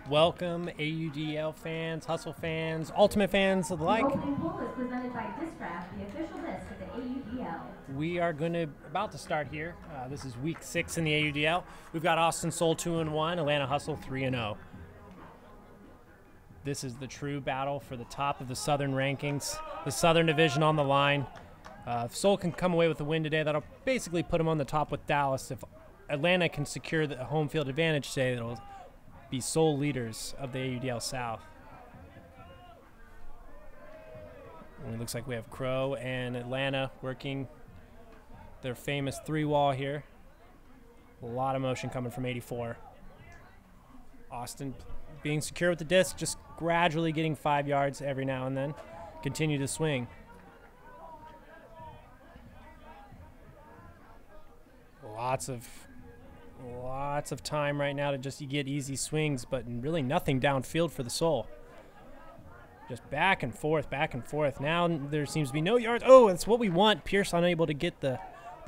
Welcome, AUDL fans, Hustle fans, Ultimate fans alike. The opening poll is presented by Discraft, the official disc of the AUDL. We are about to start here. This is week 6 in the AUDL. We've got Austin Soul 2-1, Atlanta Hustle 3-0. This is the true battle for the top of the Southern rankings. The Southern Division on the line. If Soul can come away with a win today, that'll basically put them on the top with Dallas. If Atlanta can secure the home field advantage today, it'll be sole leaders of the AUDL South. And it looks like we have Crow and Atlanta working their famous 3-wall here. A lot of motion coming from 84. Austin being secure with the disc, just gradually getting 5 yards every now and then. Continue to swing. Lots of time right now to just get easy swings, but really nothing downfield for the Soul. Just back and forth, back and forth. Now there seems to be no yards. Oh, that's what we want. Pierce unable to get the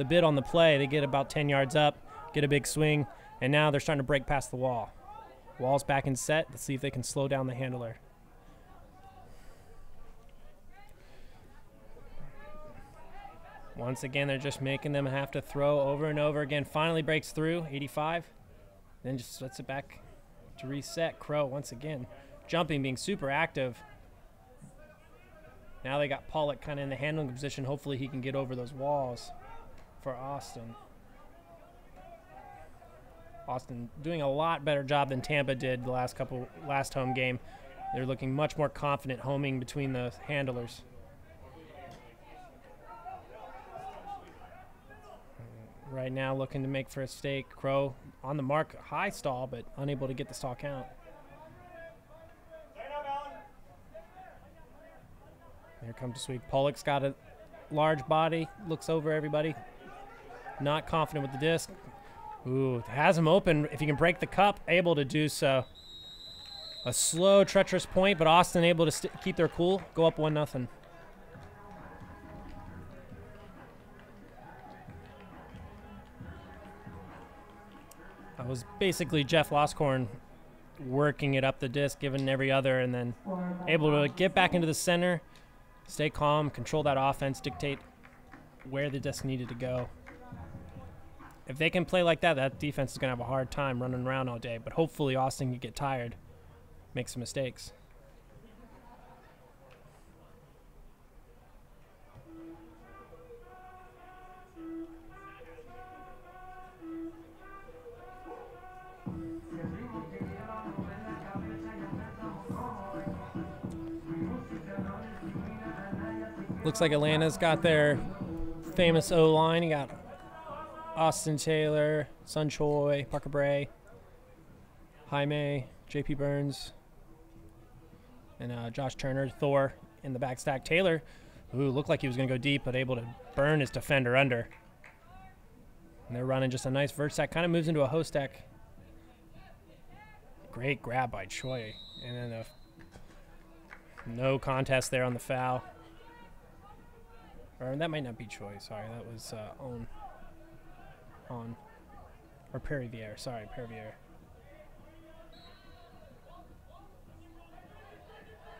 bid on the play. They get about 10 yards up, get a big swing, and now they're starting to break past the wall. Wall's back in set. Let's see if they can slow down the handler. Once again, they're just making them have to throw over and over again. Finally breaks through, 85. Then just lets it back to reset. Crow once again jumping, being super active. Now they got Pollock kind of in the handling position. Hopefully he can get over those walls for Austin. Austin doing a lot better job than Tampa did the last home game. They're looking much more confident homing between the handlers. Right now looking to make for a stake. Crow on the mark, high stall, but unable to get the stall count. Here comes the sweep. Pollock's got a large body, looks over everybody. Not confident with the disc. Ooh, has him open. If he can break the cup, able to do so. A slow, treacherous point, but Austin able to keep their cool, go up 1-0. That was basically Jeff Loscorn working it up the disc, giving every other, and then able to get back into the center, stay calm, control that offense, dictate where the disc needed to go. If they can play like that, that defense is going to have a hard time running around all day, but hopefully Austin can get tired, make some mistakes. Looks like Atlanta's got their famous O-line. You got Austin Taylor, Sun Choi, Parker Bray, Jaime, J.P. Burns, and Josh Turner, Thor in the backstack. Taylor, who looked like he was going to go deep, but able to burn his defender under. And they're running just a nice vert stack. Kind of moves into a host stack. Great grab by Choi. And then no contest there on the foul. Or that might not be Choi, sorry. That was on. Or Perriviere, sorry, Perriviere.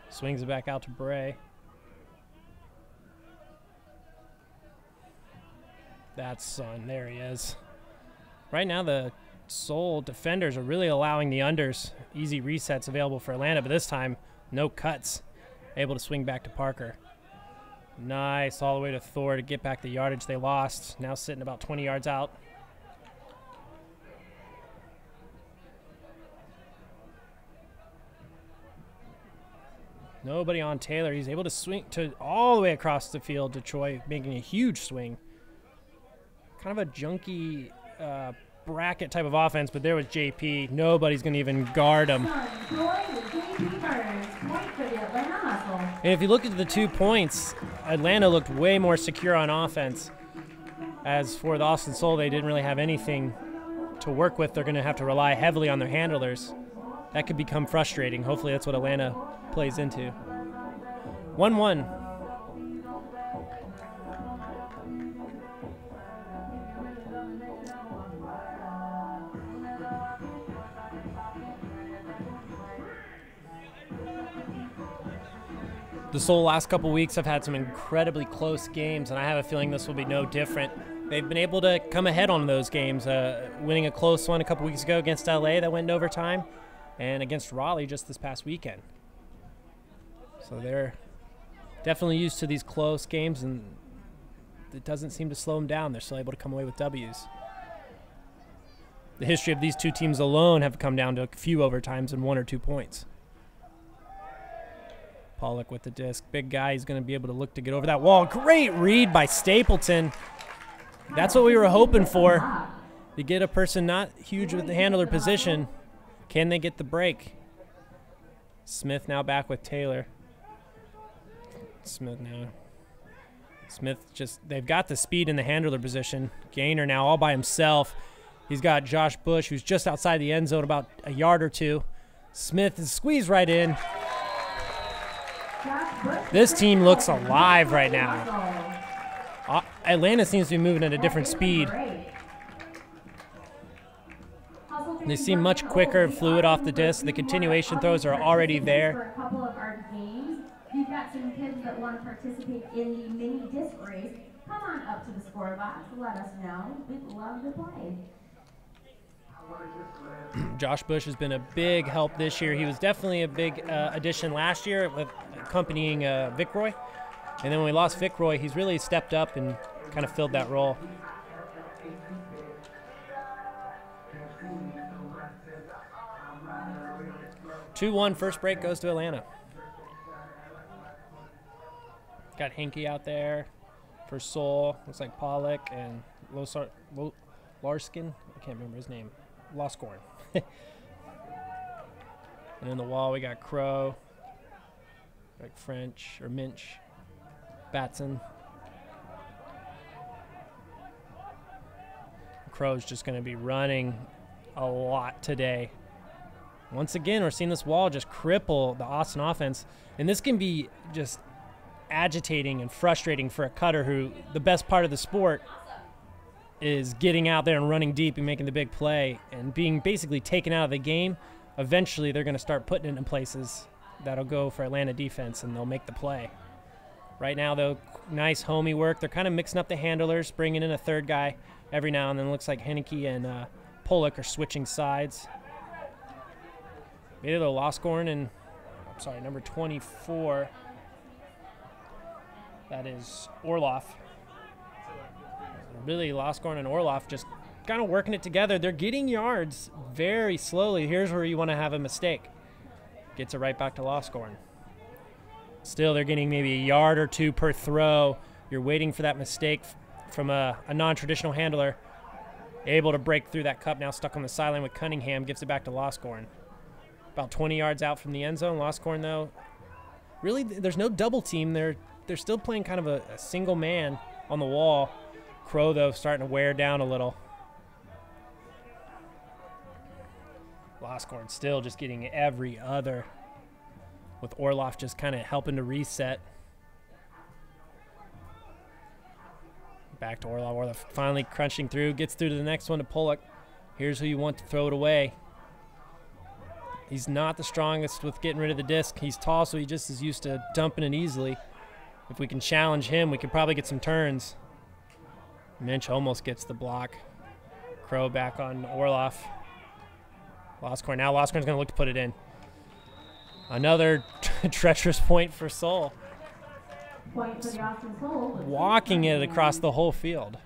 Swings it back out to Bray. That's Sun, there he is. Right now the Soul defenders are really allowing the unders. Easy resets available for Atlanta, but this time, no cuts. Able to swing back to Parker. Nice, all the way to Thor to get back the yardage they lost. Now sitting about 20 yards out. Nobody on Taylor. He's able to swing to all the way across the field to Choi, making a huge swing. Kind of a junky bracket type of offense, but there was JP. Nobody's going to even guard him. And if you look at the 2 points, Atlanta looked way more secure on offense. As for the Austin Soul, they didn't really have anything to work with. They're going to have to rely heavily on their handlers. That could become frustrating. Hopefully that's what Atlanta plays into. 1-1. The Soul last couple weeks have had some incredibly close games, and I have a feeling this will be no different. They've been able to come ahead on those games, winning a close one a couple weeks ago against LA that went into overtime, and against Raleigh just this past weekend. So they're definitely used to these close games, and it doesn't seem to slow them down. They're still able to come away with W's. The history of these two teams alone have come down to a few overtimes and 1 or 2 points. Pollock with the disc. Big guy. He's going to be able to look to get over that wall. Great read by Stapleton. That's what we were hoping for. To get a person not huge with the handler position. Can they get the break? Smith now back with Taylor. Smith now. Smith just, they've got the speed in the handler position. Gainer now all by himself. He's got Josh Bush, who's just outside the end zone, about a yard or two. Smith is squeezed right in. This team looks alive right now. Atlanta seems to be moving at a different speed. They seem much quicker and fluid off the disc. The continuation throws are already there. You've got some kids that want to participate in the mini disc race. Come on up to the score box. Let us know. We'd love to play. Josh Bush has been a big help this year. He was definitely a big addition last year with accompanying Vic Roy. And then when we lost Vic Roy, he's really stepped up and kind of filled that role. 2-1, first break goes to Atlanta. Got Hinkie out there for Soul. Looks like Pollock and Larskin. I can't remember his name. Loscorn. And in the wall we got Crow, like French or Minch, Batson. Crow's just going to be running a lot today. Once again, we're seeing this wall just cripple the Austin offense, and this can be just agitating and frustrating for a cutter who the best part of the sport is getting out there and running deep and making the big play and being basically taken out of the game. Eventually they're going to start putting it in places that'll go for Atlanta defense and they'll make the play. Right now though, nice homey work. They're kind of mixing up the handlers, bringing in a third guy every now and then. It looks like Hinkie and Pollock are switching sides. Maybe they'll Loscorn and, I'm sorry, number 24. That is Orloff. Really, Loscorn and Orloff just kind of working it together. They're getting yards very slowly. Here's where you want to have a mistake. Gets it right back to Loscorn. Still, they're getting maybe a yard or two per throw. You're waiting for that mistake from a non-traditional handler. Able to break through that cup, now stuck on the sideline with Cunningham. Gives it back to Loscorn. About 20 yards out from the end zone. Loscorn, though, really, there's no double team. They're still playing kind of a single man on the wall. Crow, though, starting to wear down a little. Loscorn still just getting every other, with Orloff just kind of helping to reset. Back to Orloff. Orloff finally crunching through, gets through to the next one to Pollock. Here's who you want to throw it away. He's not the strongest with getting rid of the disc. He's tall, so he just is used to dumping it easily. If we can challenge him, we could probably get some turns. Minch almost gets the block. Crow back on Orloff. Loscorn. Now Loscorn's going to look to put it in. Another treacherous point for Soul. Point for the Austin Soul. Walking it across the whole field.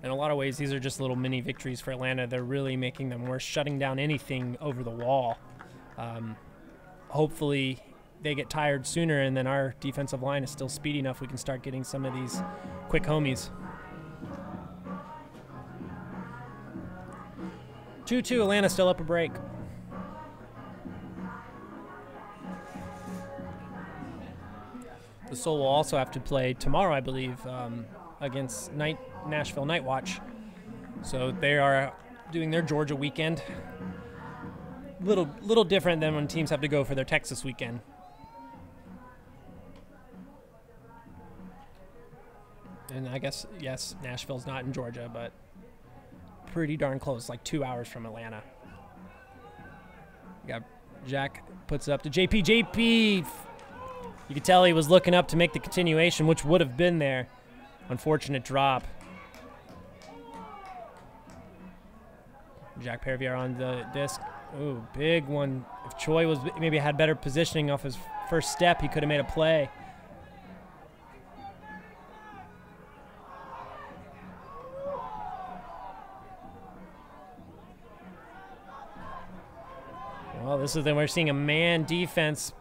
In a lot of ways, these are just little mini victories for Atlanta. They're really making them worse, shutting down anything over the wall. Hopefully they get tired sooner, and then our defensive line is still speedy enough we can start getting some of these quick homies. 2-2, Atlanta still up a break. The Soul will also have to play tomorrow, I believe, against Nashville Night Watch. So they are doing their Georgia weekend. Little different than when teams have to go for their Texas weekend. And I guess, yes, Nashville's not in Georgia, but pretty darn close, like 2 hours from Atlanta. You got Jack puts it up to JP. JP, you could tell he was looking up to make the continuation, which would have been there. Unfortunate drop. Jack Perivier on the disc. Ooh, big one. If Choi was maybe had better positioning off his first step, he could have made a play. Well, this is then we're seeing a man defense.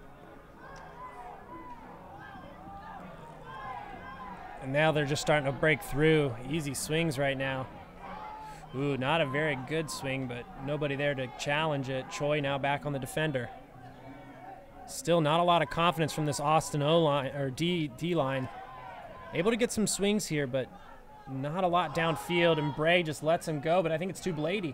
And now they're just starting to break through. Easy swings right now. Ooh, not a very good swing, but nobody there to challenge it. Choi now back on the defender. Still not a lot of confidence from this Austin O-line, or D line. Able to get some swings here, but not a lot downfield, and Bray just lets him go, but I think it's too bladey.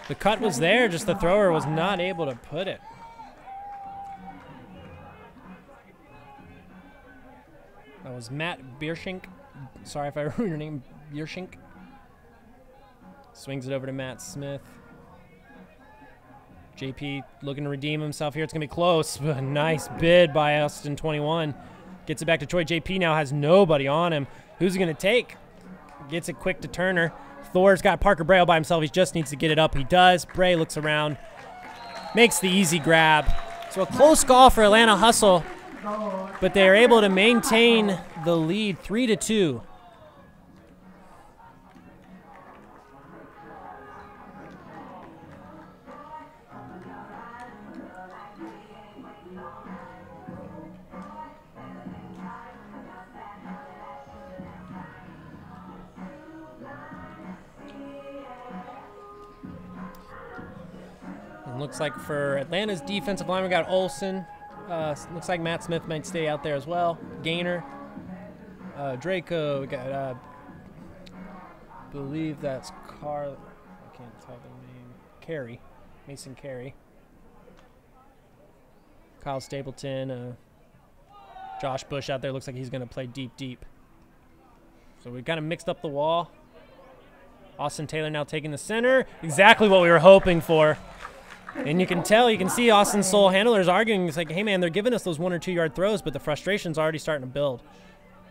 The cut was there, just the thrower was not able to put it. That was Matt Bierschink. Sorry if I ruined your name, Bierschink. Swings it over to Matt Smith. JP looking to redeem himself here. It's going to be close, but a nice bid by Austin 21. Gets it back to Choi. JP now has nobody on him. Who's he going to take? Gets it quick to Turner. Thor's got Parker Bray all by himself. He just needs to get it up. He does. Bray looks around. Makes the easy grab. So a close call for Atlanta Hustle, but they're able to maintain the lead 3-2. Looks like for Atlanta's defensive line, we got Olsen. Looks like Matt Smith might stay out there as well. Gainer. Draco. We got, believe that's Carl. I can't tell the name. Carey. Mason Carey. Kyle Stapleton. Josh Bush out there. Looks like he's going to play deep. So we kind of mixed up the wall. Austin Taylor now taking the center. Exactly what we were hoping for. And you can tell, you can see Austin Soul handlers arguing. It's like, hey, man, they're giving us those 1 or 2 yard throws, but the frustration's already starting to build.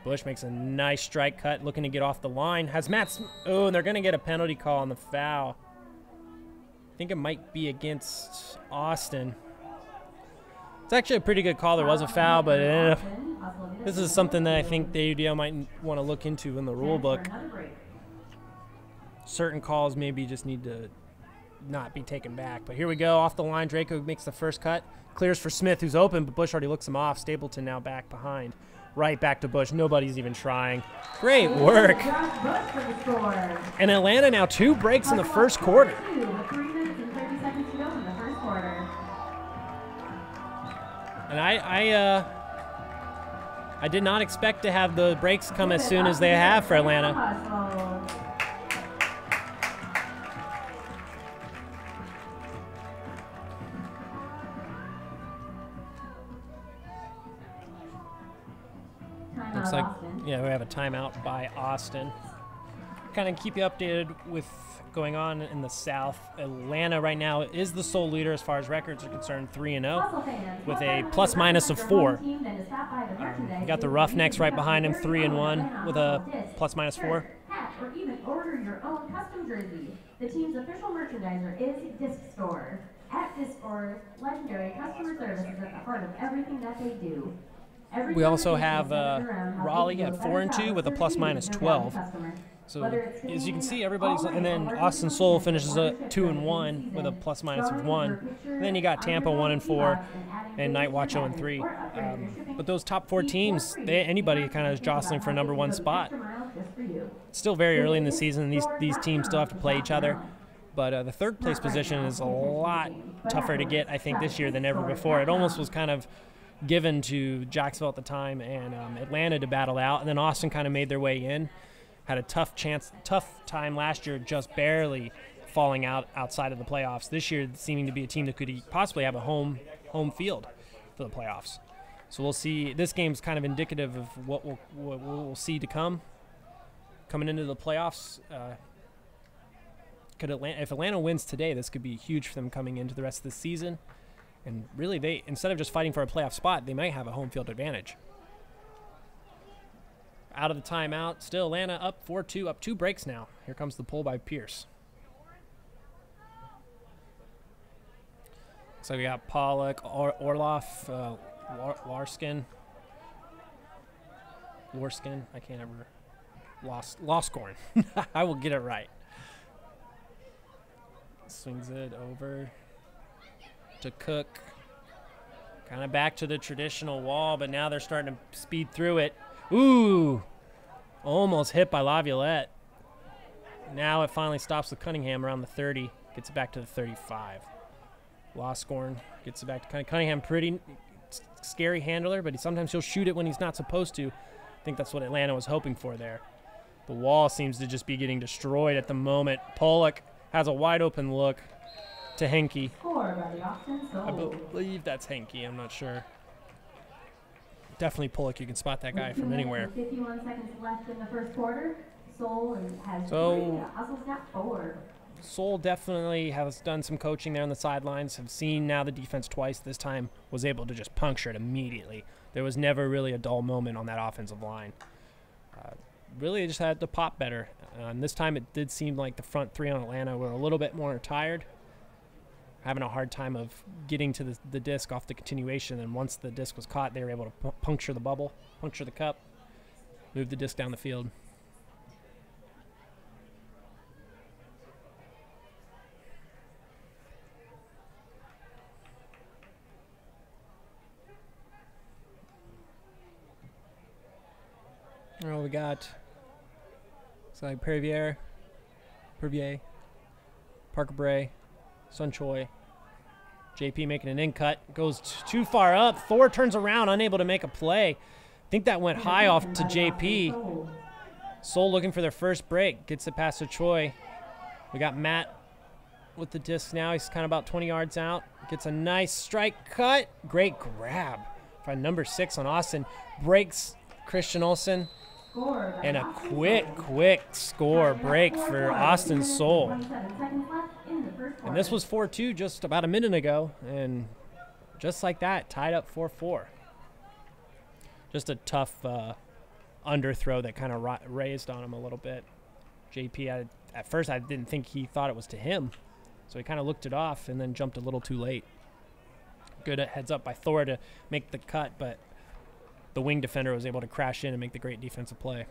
Bush makes a nice strike cut, looking to get off the line. Has Matt, oh, and they're going to get a penalty call on the foul. I think it might be against Austin. It's actually a pretty good call. There was a foul, but this is something that I think the AUDL might want to look into in the rule book. Certain calls maybe just need to not be taken back. But here we go, off the line. Draco makes the first cut, clears for Smith, who's open, but Bush already looks him off. Stapleton now back behind, right back to Bush. Nobody's even trying. Great work. And Atlanta now 2 breaks in the first quarter. And I did not expect to have the breaks come as soon as they have for Atlanta. Looks like, yeah, we have a timeout by Austin. Kind of keep you updated with going on in the South. Atlanta right now is the sole leader as far as records are concerned, 3-0, with a plus-minus of 4. You got the Roughnecks right behind him, 3-1, with a plus-minus 4. Or even order your own custom jersey. The team's official merchandiser is Disc Store. At Disc Store, legendary customer service is at the heart of everything that they do. We also have Raleigh at 4-2 with a plus-minus 12. So as you can see, everybody's, and then Austin Soul finishes at 2-1 with a plus-minus of 1. And then you got Tampa 1-4 and Night Watch 0-3. But those top 4 teams, anybody kind of is jostling for a #1 spot. It's still very early in the season. These teams still have to play each other. But the third place position is a lot tougher to get, I think, this year than ever before. It almost was kind of given to Jacksonville at the time and Atlanta to battle out, and then Austin kind of made their way in. Had a tough time last year, just barely falling outside of the playoffs. This year, seeming to be a team that could possibly have a home field for the playoffs. So we'll see. This game's kind of indicative of what we'll see to come coming into the playoffs. if Atlanta wins today, this could be huge for them coming into the rest of the season. And really, they instead of just fighting for a playoff spot, they might have a home field advantage. Out of the timeout, still Atlanta up 4-2, up 2 breaks now. Here comes the pull by Pierce. So we got Pollock, Orloff, Larskin. I can't ever. Loscorn. I will get it right. Swings it over to Cook. Kind of back to the traditional wall, but now they're starting to speed through it. Ooh! Almost hit by Laviolette. Now it finally stops with Cunningham around the 30. Gets it back to the 35. Loscorn gets it back to Cunningham. Pretty scary handler, but sometimes he'll shoot it when he's not supposed to. I think that's what Atlanta was hoping for there. The wall seems to just be getting destroyed at the moment. Pollock has a wide open look to Henke. I believe that's Henke. I'm not sure. Definitely Pollock. You can spot that guy from anywhere. 51 seconds left in the first quarter. Soul has Hustle snap forward. Soul definitely has done some coaching there on the sidelines. Have seen now the defense twice. This time was able to just puncture it immediately. There was never really a dull moment on that offensive line. Really just had to pop better. And this time it did seem like the front three on Atlanta were a little bit more tired. Having a hard time of getting to the disc off the continuation. And once the disc was caught, they were able to puncture the bubble, puncture the cup, move the disc down the field. Oh, we got Pervier, Parker Bray, Sun Choi, JP making an in cut, goes too far up. Thor turns around, unable to make a play. I think that went high off to JP. Seoul looking for their first break, gets it past to Choi. We got Matt with the disc now. He's kind of about 20 yards out. Gets a nice strike cut. Great grab by number 6 on Austin. Breaks Christian Olsen. And a quick score break for Austin Soul. And this was 4-2 just about a minute ago. And just like that, tied up 4-4. Just a tough underthrow that kind of raised on him a little bit. JP, at first I didn't think he thought it was to him. So he kind of looked it off and then jumped a little too late. Good heads up by Thor to make the cut, but the wing defender was able to crash in and make the great defensive play.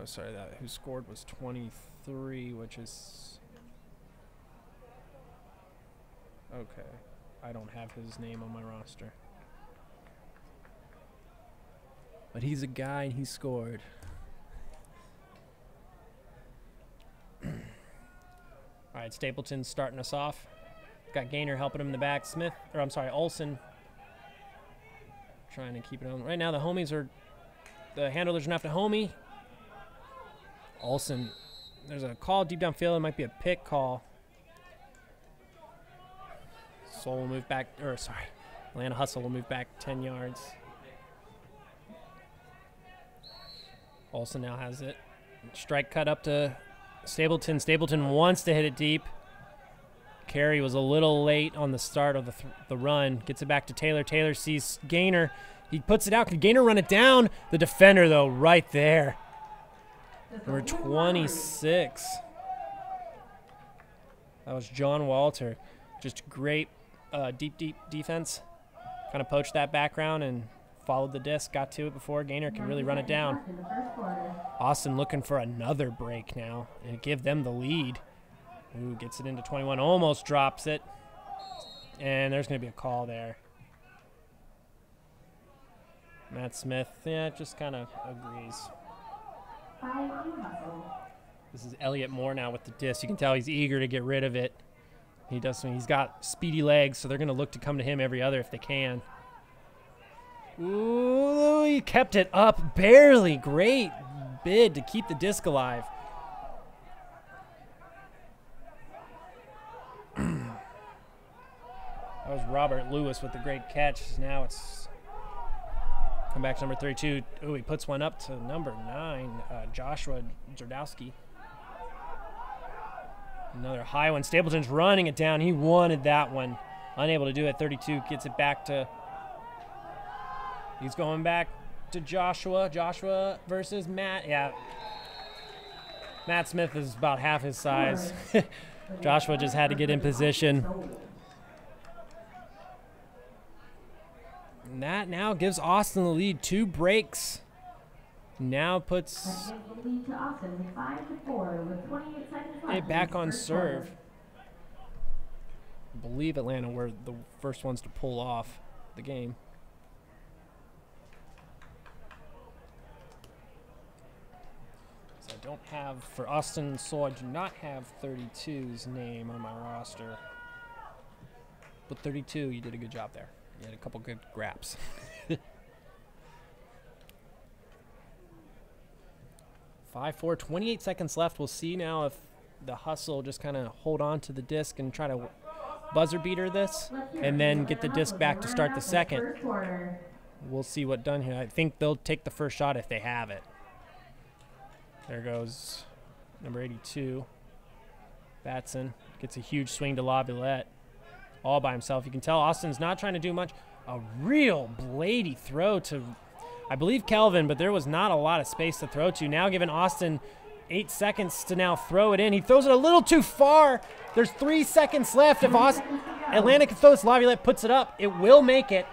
Oh, sorry, that who scored was 23, which is okay. I don't have his name on my roster, but he's a guy and he scored. All right, Stapleton's starting us off. Got Gaynor helping him in the back. Olsen trying to keep it on. Right now, the handlers are after homie. Olsen, there's a call deep downfield. It might be a pick call. Soul will move back, Atlanta Hustle will move back 10 yards. Olsen now has it. Strike cut up to Stapleton. Stapleton wants to hit it deep. Carey was a little late on the start of the run. Gets it back to Taylor. Taylor sees Gaynor. He puts it out. Can Gaynor run it down? The defender, though, right there. Number 26. That was John Walter. Just great deep defense. Kind of poached that background and followed the disc. Got to it before Gaynor could really run it down. Austin looking for another break now and give them the lead. Ooh, gets it into 21. Almost drops it. And there's going to be a call there. Matt Smith, just kind of agrees. This is Elliot Moore now with the disc. You can tell he's eager to get rid of it. He's got speedy legs, so they're going to look to come to him every other if they can. Ooh, he kept it up barely. Great bid to keep the disc alive. That was Robert Lewis with the great catch. Now it's come back to number 32. Oh, he puts one up to number 9, Joshua Zardowski. Another high one. Stapleton's running it down. He wanted that one. Unable to do it. 32 gets it back to... He's going back to Joshua. Joshua versus Matt. Yeah. Matt Smith is about half his size. Joshua just had to get in position. And that now gives Austin the lead. 2 breaks. Now puts it back on serve. I believe Atlanta were the first ones to pull off the game. So I don't have, for Austin Soul, I do not have 32's name on my roster. But 32, you did a good job there. You had a couple good graps. 5-4, 28 seconds left. We'll see now if the Hustle just kind of hold on to the disc and try to buzzer beater this and then get the disc back to start the second. We'll see what done here. I think they'll take the first shot if they have it. There goes number 82. Batson gets a huge swing to Laviolette all by himself. You can tell Austin's not trying to do much. A real bladey throw to, I believe, Kelvin, but there was not a lot of space to throw to. Now giving Austin 8 seconds to now throw it in. He throws it a little too far. There's 3 seconds left. If Atlanta can throw this, Laviolette puts it up. It will make it.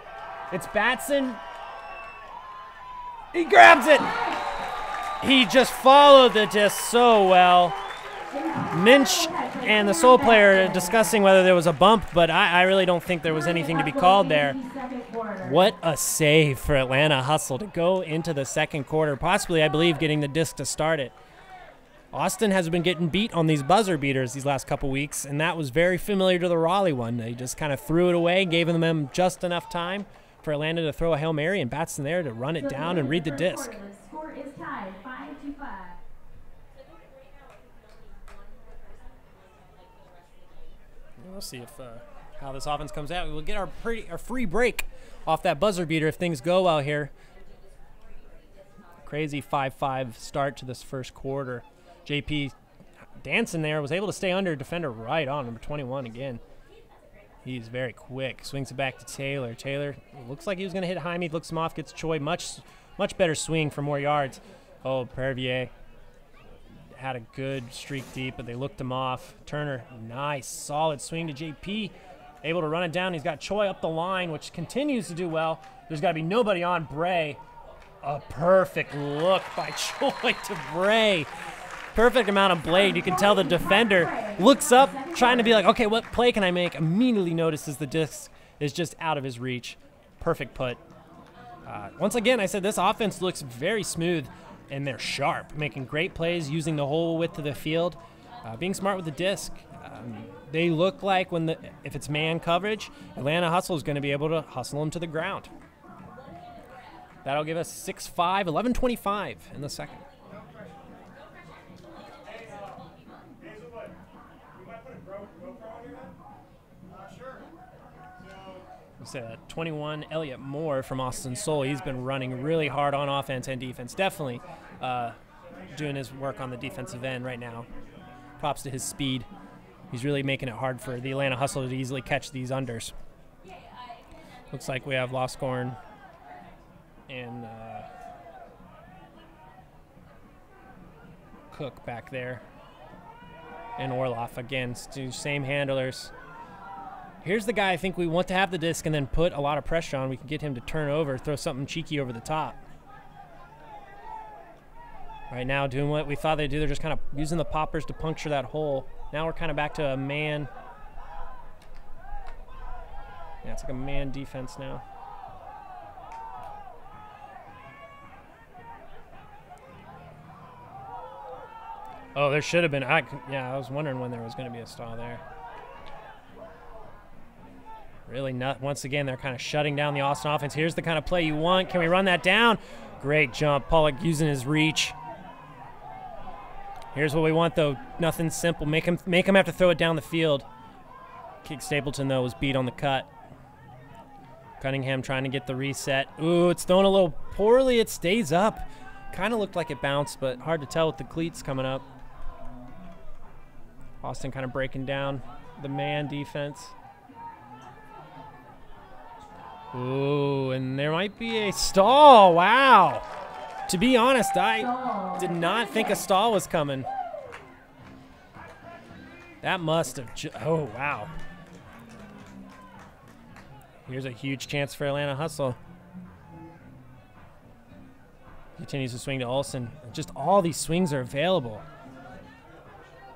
It's Batson. He grabs it. He just followed the disc so well. Minch and the Soul player are discussing whether there was a bump, but I really don't think there was anything to be called there. What a save for Atlanta Hustle to go into the second quarter, possibly, I believe, getting the disc to start it. Austin has been getting beat on these buzzer beaters these last couple weeks, and that was very familiar to the Raleigh one. They just kind of threw it away, gave them just enough time for Atlanta to throw a Hail Mary, and Batson there to run it down and read the disc. The score is tied 5-5. We'll see if how this offense comes out. We'll get our free break off that buzzer beater if things go well here. Crazy 5-5 start to this first quarter. JP dancing there, was able to stay under defender right on, number 21 again. He's very quick. Swings it back to Taylor. Taylor looks like he was going to hit Jaime. Looks him off, gets Choi. Much better swing for more yards. Oh, Pervier had a good streak deep, but they looked him off. Turner, nice, solid swing to JP. Able to run it down. He's got Choi up the line, which continues to do well. There's got to be nobody on Bray. A perfect look by Choi to Bray. Perfect amount of blade. You can tell the defender looks up, trying to be like, okay, what play can I make? Immediately notices the disc is just out of his reach. Perfect put. Once again, I said this offense looks very smooth, and they're sharp, making great plays, using the whole width of the field, being smart with the disc. They look like if it's man coverage, Atlanta Hustle is going to be able to hustle them to the ground. That'll give us 6-5, 11:25 in the second. Said 21, Elliot Moore from Austin Soul. He's been running really hard on offense and defense. Definitely doing his work on the defensive end right now. Props to his speed. He's really making it hard for the Atlanta Hustle to easily catch these unders. Looks like we have Loscorn and Cook back there. And Orloff again, same handlers. Here's the guy I think we want to have the disc and then put a lot of pressure on. We can get him to turn over, throw something cheeky over the top. Right now, doing what we thought they'd do. They're just kind of using the poppers to puncture that hole. Now we're kind of back to a man. Yeah, it's like a man defense now. Oh, there should have been. I was wondering when there was going to be a stall there. Really not. Once again, they're kind of shutting down the Austin offense. Here's the kind of play you want. Can we run that down? Great jump. Pollock using his reach. Here's what we want, though. Nothing simple. Make him have to throw it down the field. Kick Stapleton, though, was beat on the cut. Cunningham trying to get the reset. Ooh, it's thrown a little poorly. It stays up. Kind of looked like it bounced, but hard to tell with the cleats coming up. Austin kind of breaking down the man defense. Ooh, and there might be a stall. Wow. To be honest, I did not think a stall was coming. That must have, oh, wow. Here's a huge chance for Atlanta Hustle. Continues to swing to Olsen. Just all these swings are available.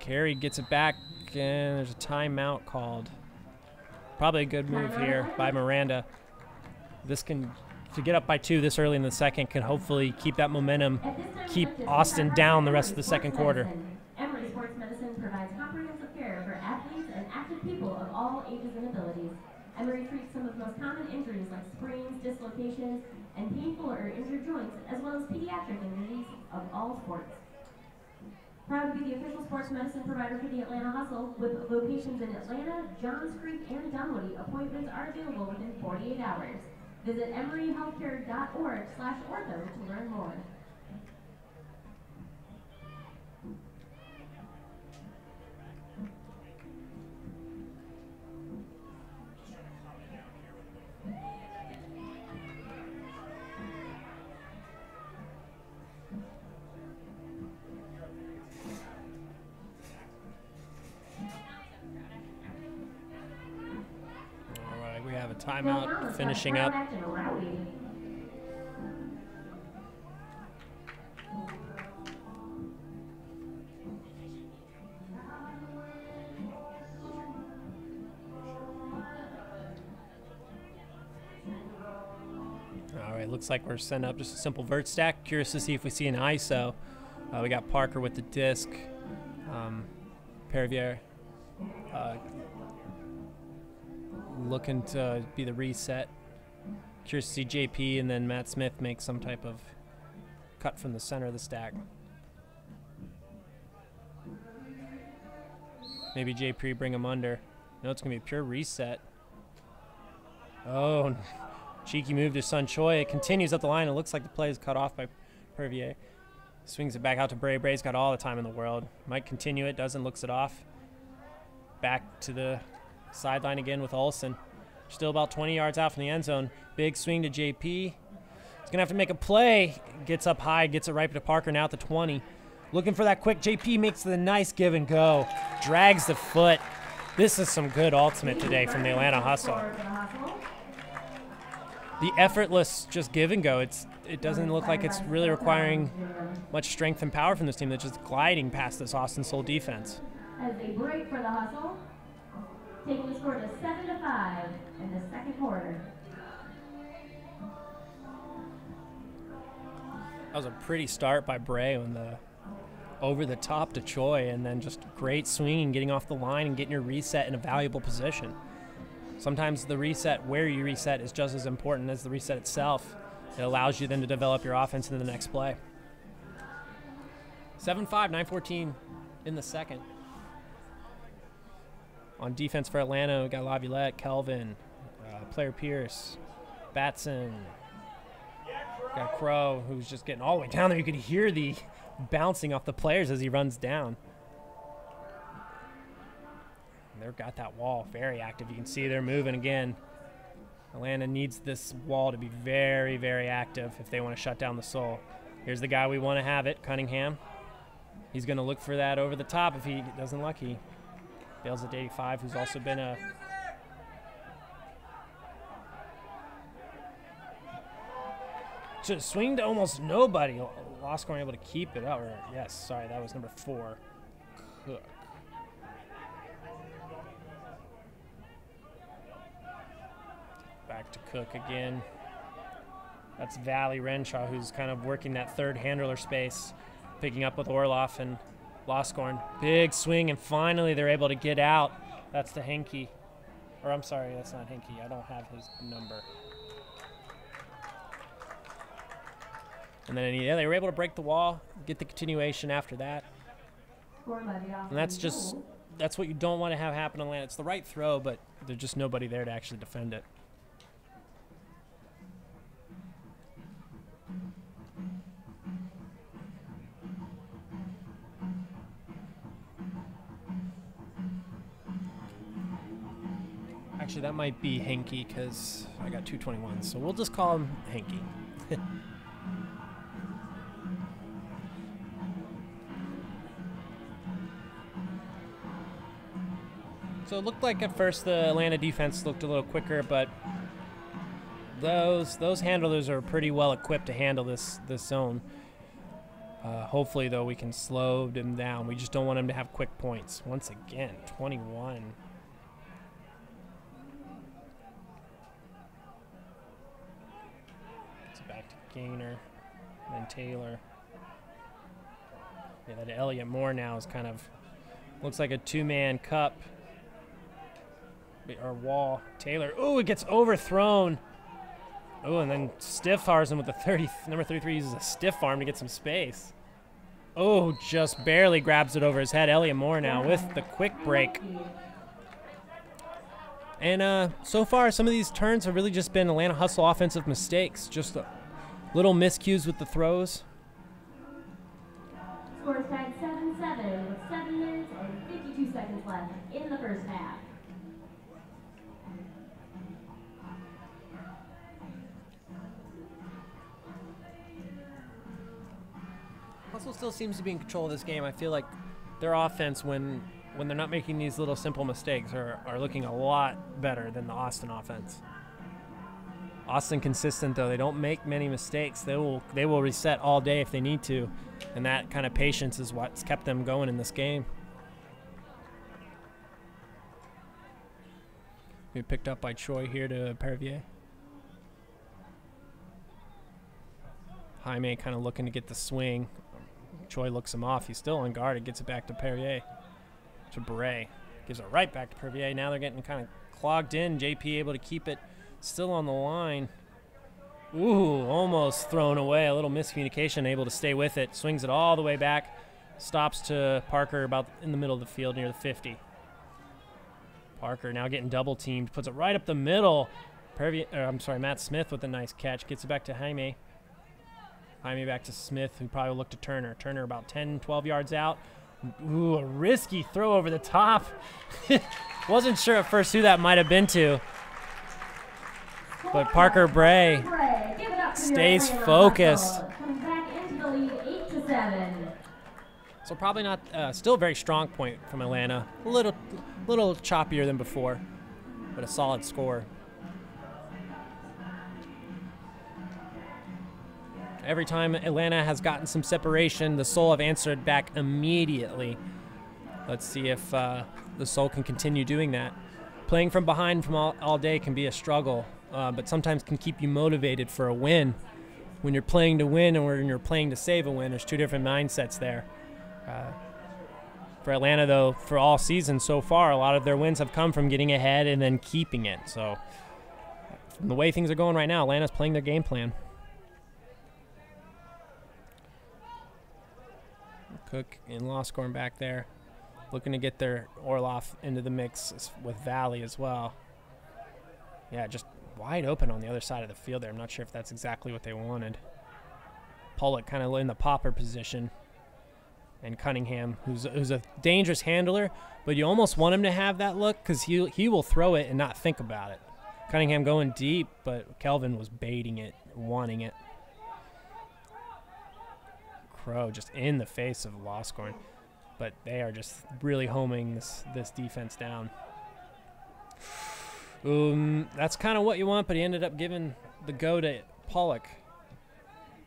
Carey gets it back, and there's a timeout called. Probably a good move here by Miranda. This can, to get up by 2 this early in the second, can hopefully keep that momentum, keep Austin down the rest of the second quarter. Emory Sports Medicine provides comprehensive care for athletes and active people of all ages and abilities. Emory treats some of the most common injuries like sprains, dislocations, and painful or injured joints, as well as pediatric injuries of all sports. Proud to be the official sports medicine provider for the Atlanta Hustle, with locations in Atlanta, Johns Creek, and Dunwoody. Appointments are available within 48 hours. Visit emoryhealthcare.org/ortho to learn more. We have a timeout finishing up. All right, looks like we're setting up just a simple vert stack. Curious to see if we see an ISO. We got Parker with the disc. Perivier looking to be the reset. Curious to see JP and then Matt Smith make some type of cut from the center of the stack. Maybe JP bring him under. No, it's going to be a pure reset. Oh, cheeky move to Sun Choi. It continues up the line. It looks like the play is cut off by Pervier. Swings it back out to Bray. Bray's got all the time in the world. Might continue it, doesn't, looks it off. Back to the sideline again with Olsen. Still about 20 yards out from the end zone. Big swing to JP. He's going to have to make a play. Gets up high, gets it right to Parker now at the 20. Looking for that quick. JP makes the nice give and go. Drags the foot. This is some good ultimate today from the Atlanta Hustle. The effortless just give and go. It doesn't look like it's really requiring much strength and power from this team. That's just gliding past this Austin Soul defense. As they break for the Hustle, taking the score to 7-5 in the second quarter. That was a pretty start by Bray on the over the top to Choi, and then just great swinging, getting off the line and getting your reset in a valuable position. Sometimes the reset, where you reset, is just as important as the reset itself. It allows you then to develop your offense into the next play. 7-5, 9-14 in the second. On defense for Atlanta, we got Laviolette, Kelvin, Player Pierce, Batson. Got Crow, who's just getting all the way down there. You could hear the bouncing off the players as he runs down. They've got that wall very active. You can see they're moving again. Atlanta needs this wall to be very, very active if they want to shut down the Soul. Here's the guy we want to have it, Cunningham. He's going to look for that over the top if he doesn't lucky. Bails at 85, who's also been a just swing to almost nobody. Lost scoring, able to keep it. Oh, yes, sorry, that was number 4. Cook. Back to Cook again. That's Valley Renshaw, who's kind of working that third handler space, picking up with Orloff and Loscorn. Big swing, and finally they're able to get out. That's the Henke. Or I'm sorry, that's not Henke. I don't have his number. And then yeah, they were able to break the wall, get the continuation after that. And that's what you don't want to have happen in Atlanta. It's the right throw, but there's just nobody there to actually defend it. Actually, that might be Henke because I got 221. So we'll just call him Henke. So it looked like at first the Atlanta defense looked a little quicker, but those handlers are pretty well equipped to handle this zone. Hopefully, though, we can slow them down. We just don't want them to have quick points. Once again, 21. It's back to Gaynor, then Taylor. Yeah, that Elliott Moore now is kind of looks like a two-man cup. Or wall. Taylor. Ooh, it gets overthrown. Oh, and then stiff arms him with the number 33 uses a stiff arm to get some space. Oh, just barely grabs it over his head. Elliott Moore now with the quick break. And so far, some of these turns have really just been Atlanta Hustle offensive mistakes. Just little miscues with the throws. Score is tied 7-7 with 7 minutes and 52 seconds left in the first half. Hustle still seems to be in control of this game. I feel like their offense, when they're not making these little simple mistakes, are looking a lot better than the Austin offense. Austin consistent though; they don't make many mistakes. They will reset all day if they need to, and that kind of patience is what's kept them going in this game. We picked up by Troy here to Perrivier. Jaime kind of looking to get the swing. Troy looks him off. He's still on guard. It gets it back to Perrier. To Beret. Gives it right back to Perrier. Now they're getting kind of clogged in. JP able to keep it still on the line. Ooh, almost thrown away. A little miscommunication. Able to stay with it. Swings it all the way back. Stops to Parker about in the middle of the field near the 50. Parker now getting double teamed. Puts it right up the middle. Matt Smith with a nice catch. Gets it back to Jaime. Jaime back to Smith, who probably looked to Turner. Turner about 10, 12 yards out. Ooh, a risky throw over the top. Wasn't sure at first who that might have been to. But Parker Bray stays focused. So probably not, still a very strong point from Atlanta. A little choppier than before, but a solid score. Every time Atlanta has gotten some separation, the Soul have answered back immediately. Let's see if the Soul can continue doing that. Playing from behind from all day can be a struggle, but sometimes can keep you motivated for a win. When you're playing to win and when you're playing to save a win, there's two different mindsets there. For Atlanta, though, for all season so far, a lot of their wins have come from getting ahead and then keeping it. So from the way things are going right now, Atlanta's playing their game plan. Cook and Loscorn back there, looking to get their Orloff into the mix with Valley as well. Yeah, just wide open on the other side of the field there. I'm not sure if that's exactly what they wanted. Pollock kind of in the popper position. And Cunningham, who's a dangerous handler, but you almost want him to have that look because he will throw it and not think about it. Cunningham going deep, but Kelvin was baiting it, wanting it. Crow just in the face of Loscorn, but they are just really homing this defense down. That's kind of what you want, but he ended up giving the go to Pollock.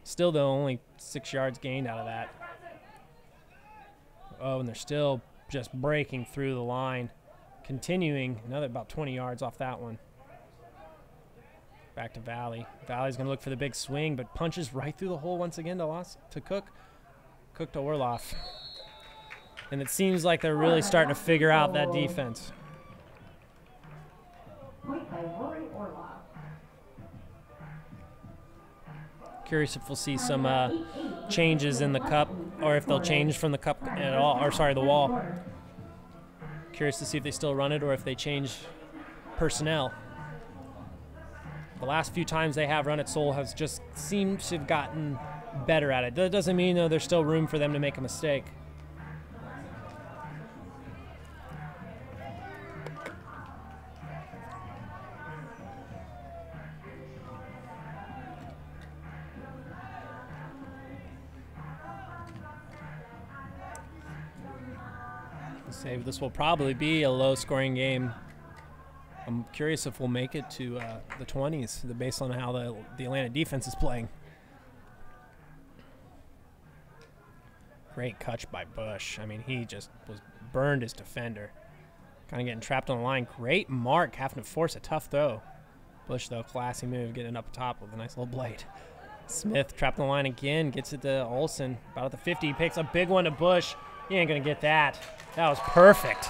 Still, though, only 6 yards gained out of that. Oh, and they're still just breaking through the line. Continuing, another about 20 yards off that one. Back to Valley. Valley's going to look for the big swing, but punches right through the hole once again to Cook. Cook to Orloff. And it seems like they're really starting to figure out that defense. Point by Rory Orloff. Curious if we'll see some changes in the cup, or if they'll change from the cup at all, or sorry, the wall. Curious to see if they still run it or if they change personnel. The last few times they have run it, Soul has just seemed to have gotten better at it. That doesn't mean, though, there's still room for them to make a mistake. Say this will probably be a low-scoring game. I'm curious if we'll make it to the 20s, based on how the Atlanta defense is playing. Great catch by Bush. I mean, he just burned his defender. Kind of getting trapped on the line. Great mark, having to force a tough throw. Bush, though, classy move, getting up top with a nice little blade. Smith trapped on the line again, gets it to Olsen. About at the 50, he picks a big one to Bush. He ain't going to get that. That was perfect.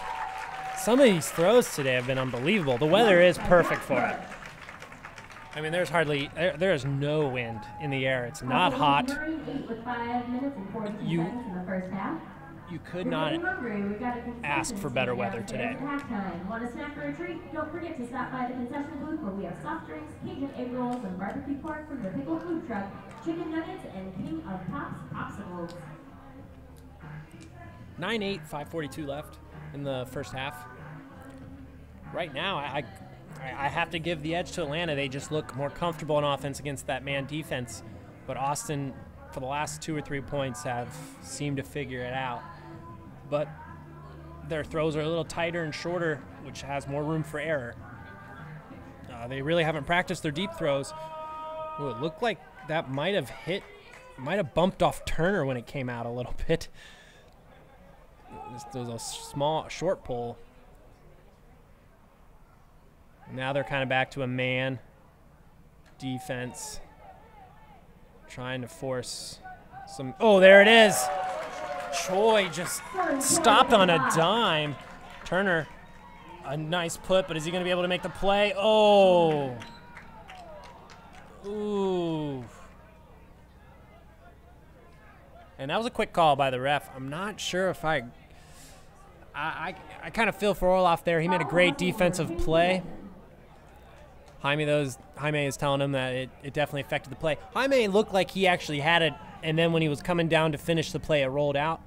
Some of these throws today have been unbelievable. The weather is perfect for it. I mean, there is no wind in the air. It's not hot. You could not ask for better weather today. Want a snack or a treat? Don't forget to stop by the concession booth where we have soft drinks, Cajun egg rolls, and barbecue pork from the Pickle Food Truck, chicken nuggets, and King of Pops popsicles. 9-8, 5:42 left in the first half. Right now, I have to give the edge to Atlanta. They just look more comfortable on offense against that man defense. But Austin, for the last 2 or 3 points, have seemed to figure it out. But their throws are a little tighter and shorter, which has more room for error. They really haven't practiced their deep throws. Ooh, it looked like that might have bumped off Turner when it came out a little bit. This was a short pull. Now they're kind of back to a man defense. Trying to force some. Oh, there it is. Choi just stopped on a dime. Turner, a nice put, but is he going to be able to make the play? Oh. Ooh. And that was a quick call by the ref. I'm not sure if I kind of feel for Orloff there. He made a great defensive play. Jaime is telling him that it definitely affected the play. Jaime looked like he actually had it, and then when he was coming down to finish the play, it rolled out.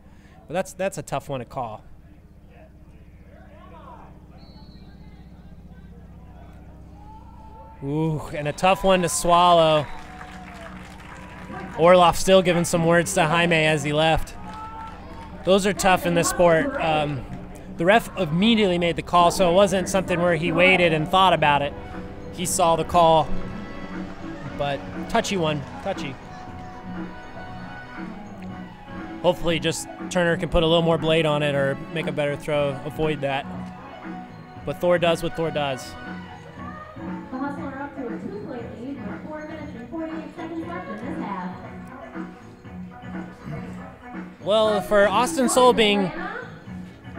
But that's a tough one to call. Ooh, and a tough one to swallow. Orloff still giving some words to Jaime as he left. Those are tough in this sport. The ref immediately made the call, so it wasn't something where he waited and thought about it. He saw the call, but touchy one, touchy. Hopefully just Turner can put a little more blade on it or make a better throw, avoid that. But Thor does what Thor does. The Hustler up to a 2-point lead with 4 minutes and 48 seconds left in this half. Well, for Austin Seoul being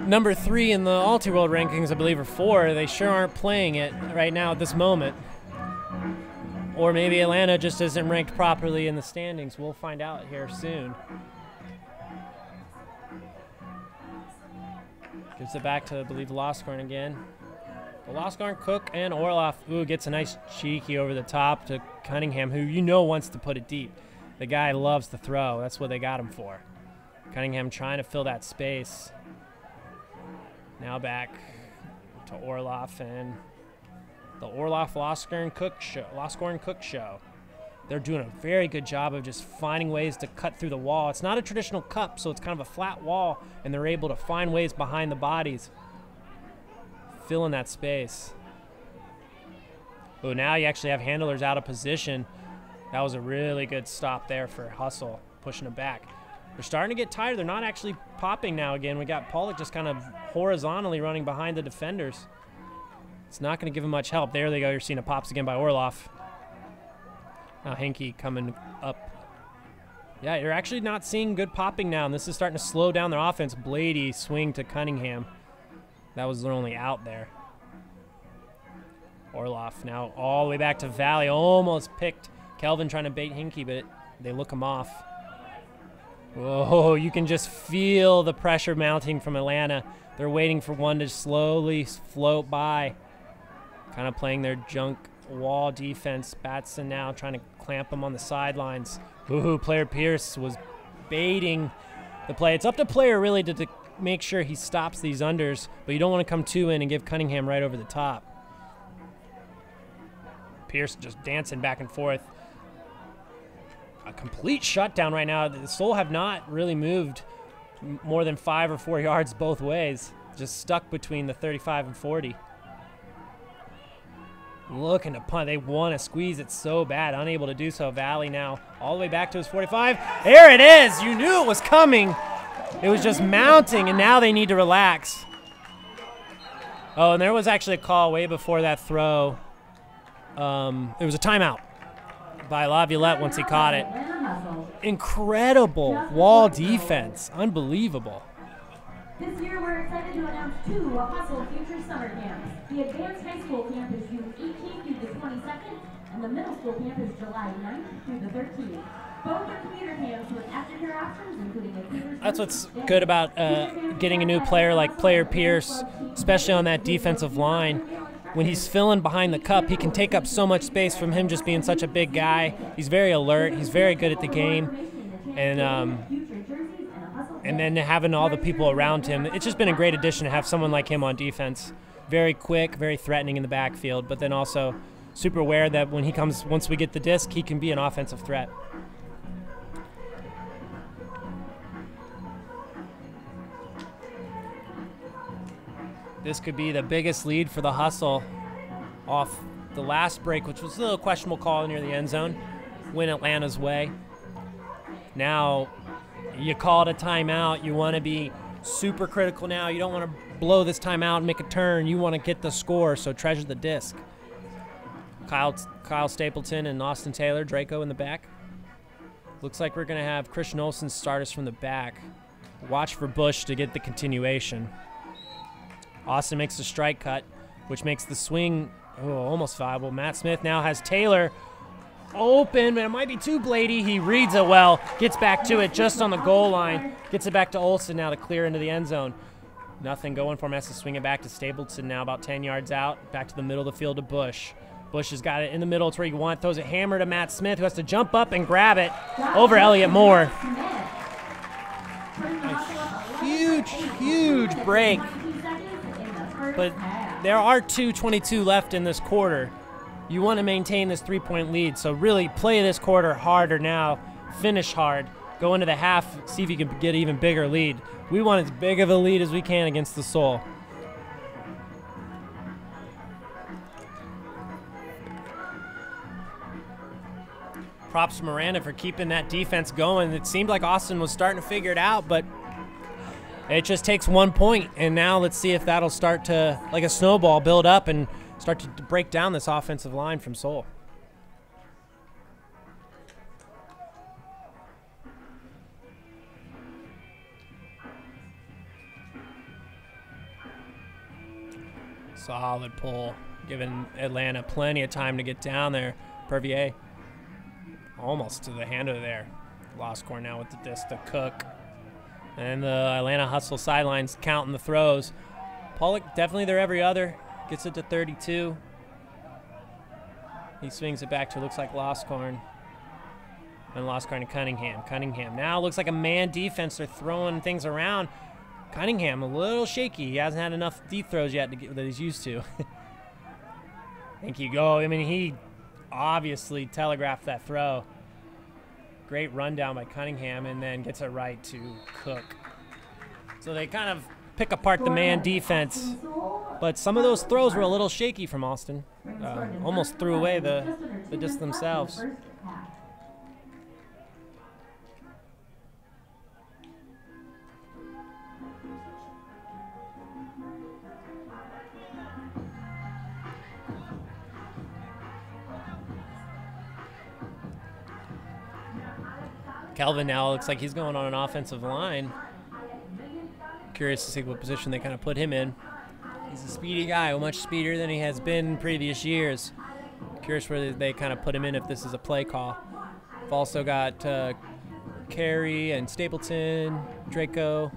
number 3 in the Ulti-World rankings, I believe, or 4, they sure aren't playing it right now at this moment. Or maybe Atlanta just isn't ranked properly in the standings. We'll find out here soon. Gives it back to, I believe, Loscorn again. Loscorn, Cook, and Orloff. Ooh, gets a nice cheeky over the top to Cunningham, who you know wants to put it deep. The guy loves to throw. That's what they got him for. Cunningham trying to fill that space. Now back to Orloff and the Orloff Loscorn Cook show. They're doing a very good job of just finding ways to cut through the wall. It's not a traditional cup, so it's kind of a flat wall, and they're able to find ways behind the bodies, filling that space. Oh, now you actually have handlers out of position. That was a really good stop there for Hustle, pushing them back. They're starting to get tired. They're not actually popping now again. We got Pollock just kind of horizontally running behind the defenders. It's not going to give him much help. There they go. You're seeing a pops again by Orloff. Now Henke coming up. Yeah, you're actually not seeing good popping now, and this is starting to slow down their offense. Blady swing to Cunningham. That was their only out there. Orloff now all the way back to Valley. Almost picked Kelvin trying to bait Henke, but they look him off. Whoa, you can just feel the pressure mounting from Atlanta. They're waiting for one to slowly float by. Kind of playing their junk wall defense. Batson now trying to clamp him on the sidelines. Ooh, player Pierce was baiting the play. It's up to player really to make sure he stops these unders, but you don't want to come 2 in and give Cunningham right over the top. Pierce just dancing back and forth. A complete shutdown right now. The Soul have not really moved more than 5 or 4 yards both ways. just stuck between the 35 and 40. Looking to punt. They want to squeeze it so bad. Unable to do so. Valley now all the way back to his 45. There it is. You knew it was coming. It was just mounting, and now they need to relax. Oh, and there was actually a call way before that throw. It was a timeout by Laviolette once he caught it. Incredible wall defense. Unbelievable. This year, we're excited to announce 2 Hustle Future Summer Camps. The Advanced High School Camp is June 18th through the 22nd, and the Middle School Camp is July 9th through the 13th. Both are commuter camps with aftercare options, including a commuter. That's what's good about getting a new player like Player Pierce, especially on that defensive line. When he's filling behind the cup, he can take up so much space from him just being such a big guy. He's very alert. He's very good at the game. And then having all the people around him, it's just been a great addition to have someone like him on defense. Very quick, very threatening in the backfield, but then also super aware that when he comes, once we get the disc, he can be an offensive threat. This could be the biggest lead for the Hustle off the last break, which was a little questionable call near the end zone. Went Atlanta's way. Now you call it a timeout. You want to be super critical now. You don't want to blow this timeout and make a turn. You want to get the score, so treasure the disc. Kyle Stapleton and Austin Taylor, Draco in the back. Looks like we're going to have Christian Olsen start us from the back. Watch for Bush to get the continuation. Austin makes the strike cut, which makes the swing almost viable. Matt Smith now has Taylor open, but it might be too Blady. He reads it well, gets back to it just on the goal line, gets it back to Olsen now to clear into the end zone. Nothing going for him. Has to swing it back to Stapleton now about 10 yards out, back to the middle of the field to Bush. Bush has got it in the middle. It's where you want. Throws it hammer to Matt Smith, who has to jump up and grab it over Elliott Moore. A huge, huge break. But there are 2:22 left in this quarter. You want to maintain this 3-point lead, so really play this quarter harder now. Finish hard. Go into the half, see if you can get an even bigger lead. We want as big of a lead as we can against the Soul. Props to Miranda for keeping that defense going. It seemed like Austin was starting to figure it out, but it just takes 1 point, and now let's see if that'll start to, like a snowball, build up and start to break down this offensive line from Soul. Solid pull, giving Atlanta plenty of time to get down there. Pervier almost to the hander there. Lost score now with the disc to Cook. And the Atlanta Hustle sidelines counting the throws. Pollock definitely their every other. Gets it to 32. He swings it back to, looks like Loscorn. And Loscorn to Cunningham. Cunningham now looks like a man defense. They're throwing things around. Cunningham a little shaky. He hasn't had enough deep throws yet to get, that he's used to. Thank you, go. I mean, he obviously telegraphed that throw. Great rundown by Cunningham, and then gets it right to Cook. So they kind of pick apart the man defense, but some of those throws were a little shaky from Austin. Almost threw away the disc themselves. Kelvin now looks like he's going on an offensive line. Curious to see what position they kind of put him in. He's a speedy guy, much speedier than he has been in previous years. Curious where they kind of put him in if this is a play call. We've also got Carey and Stapleton, Draco,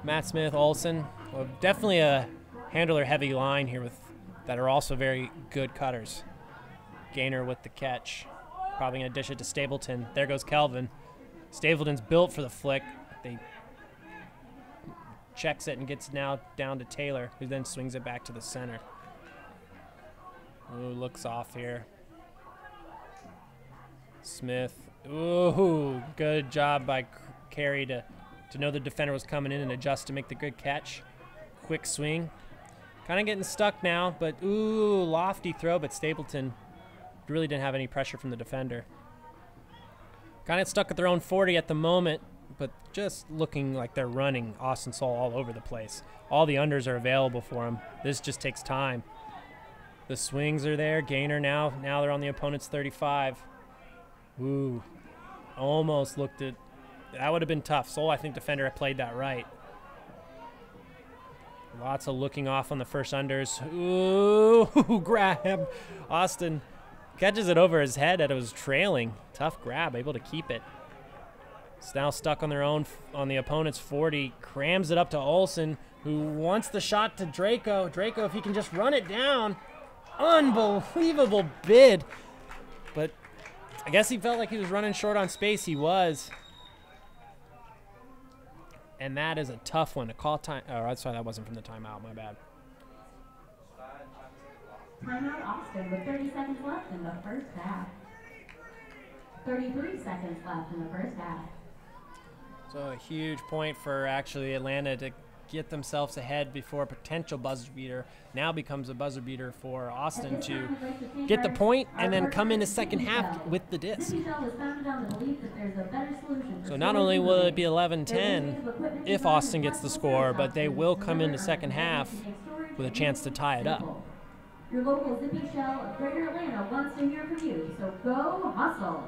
Matt Smith, Olsen. Well, definitely a handler-heavy line here with that are also very good cutters. Gainer with the catch. Probably going to dish it to Stapleton. There goes Kelvin. Stapleton's built for the flick. They checks it and gets now down to Taylor, who then swings it back to the center. Ooh, looks off here. Smith. Ooh, good job by Carey to know the defender was coming in and adjust to make the good catch. quick swing. Kind of getting stuck now, but ooh, lofty throw, but Stapleton really didn't have any pressure from the defender. Kind of stuck at their own 40 at the moment, but just looking like they're running Austin Sol all over the place. All the unders are available for them. This just takes time. The swings are there. Gainer now. Now they're on the opponent's 35. Ooh, almost looked at. That would have been tough. Sol, I think defender had played that right. Lots of looking off on the first unders. Ooh, grab. Austin catches it over his head that it was trailing. Tough grab, able to keep it. It's now stuck on their own, on the opponent's 40. Crams it up to Olsen, who wants the shot to Draco. Draco, if he can just run it down. Unbelievable bid. But I guess he felt like he was running short on space. He was. And that is a tough one to call time. Oh, sorry, that wasn't from the timeout. My bad. Timeout Austin with 30 seconds left in the first half. 33 seconds left in the first half. So a huge point for actually Atlanta to get themselves ahead before a potential buzzer beater. Now becomes a buzzer beater for Austin to get the point and then come in the second half with the disc. So not only will it be 11-10 if Austin gets the score, but they will come in the second half with a chance to tie it up. Your local Zippy Shell of Greater Atlanta wants to hear from you, so go hustle.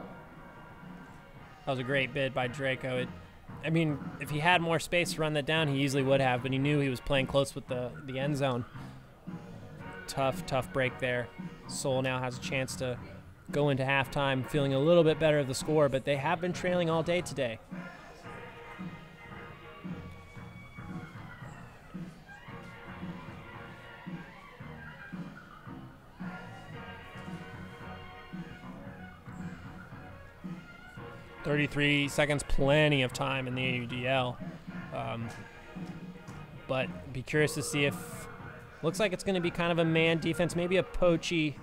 That was a great bid by Draco. I mean, if he had more space to run that down, he easily would have, but he knew he was playing close with the end zone. Tough break there. Sol now has a chance to go into halftime feeling a little bit better of the score, but they have been trailing all day today. .33 seconds, plenty of time in the AUDL. But be curious to see if, looks like it's going to be kind of a man defense, maybe a poachy.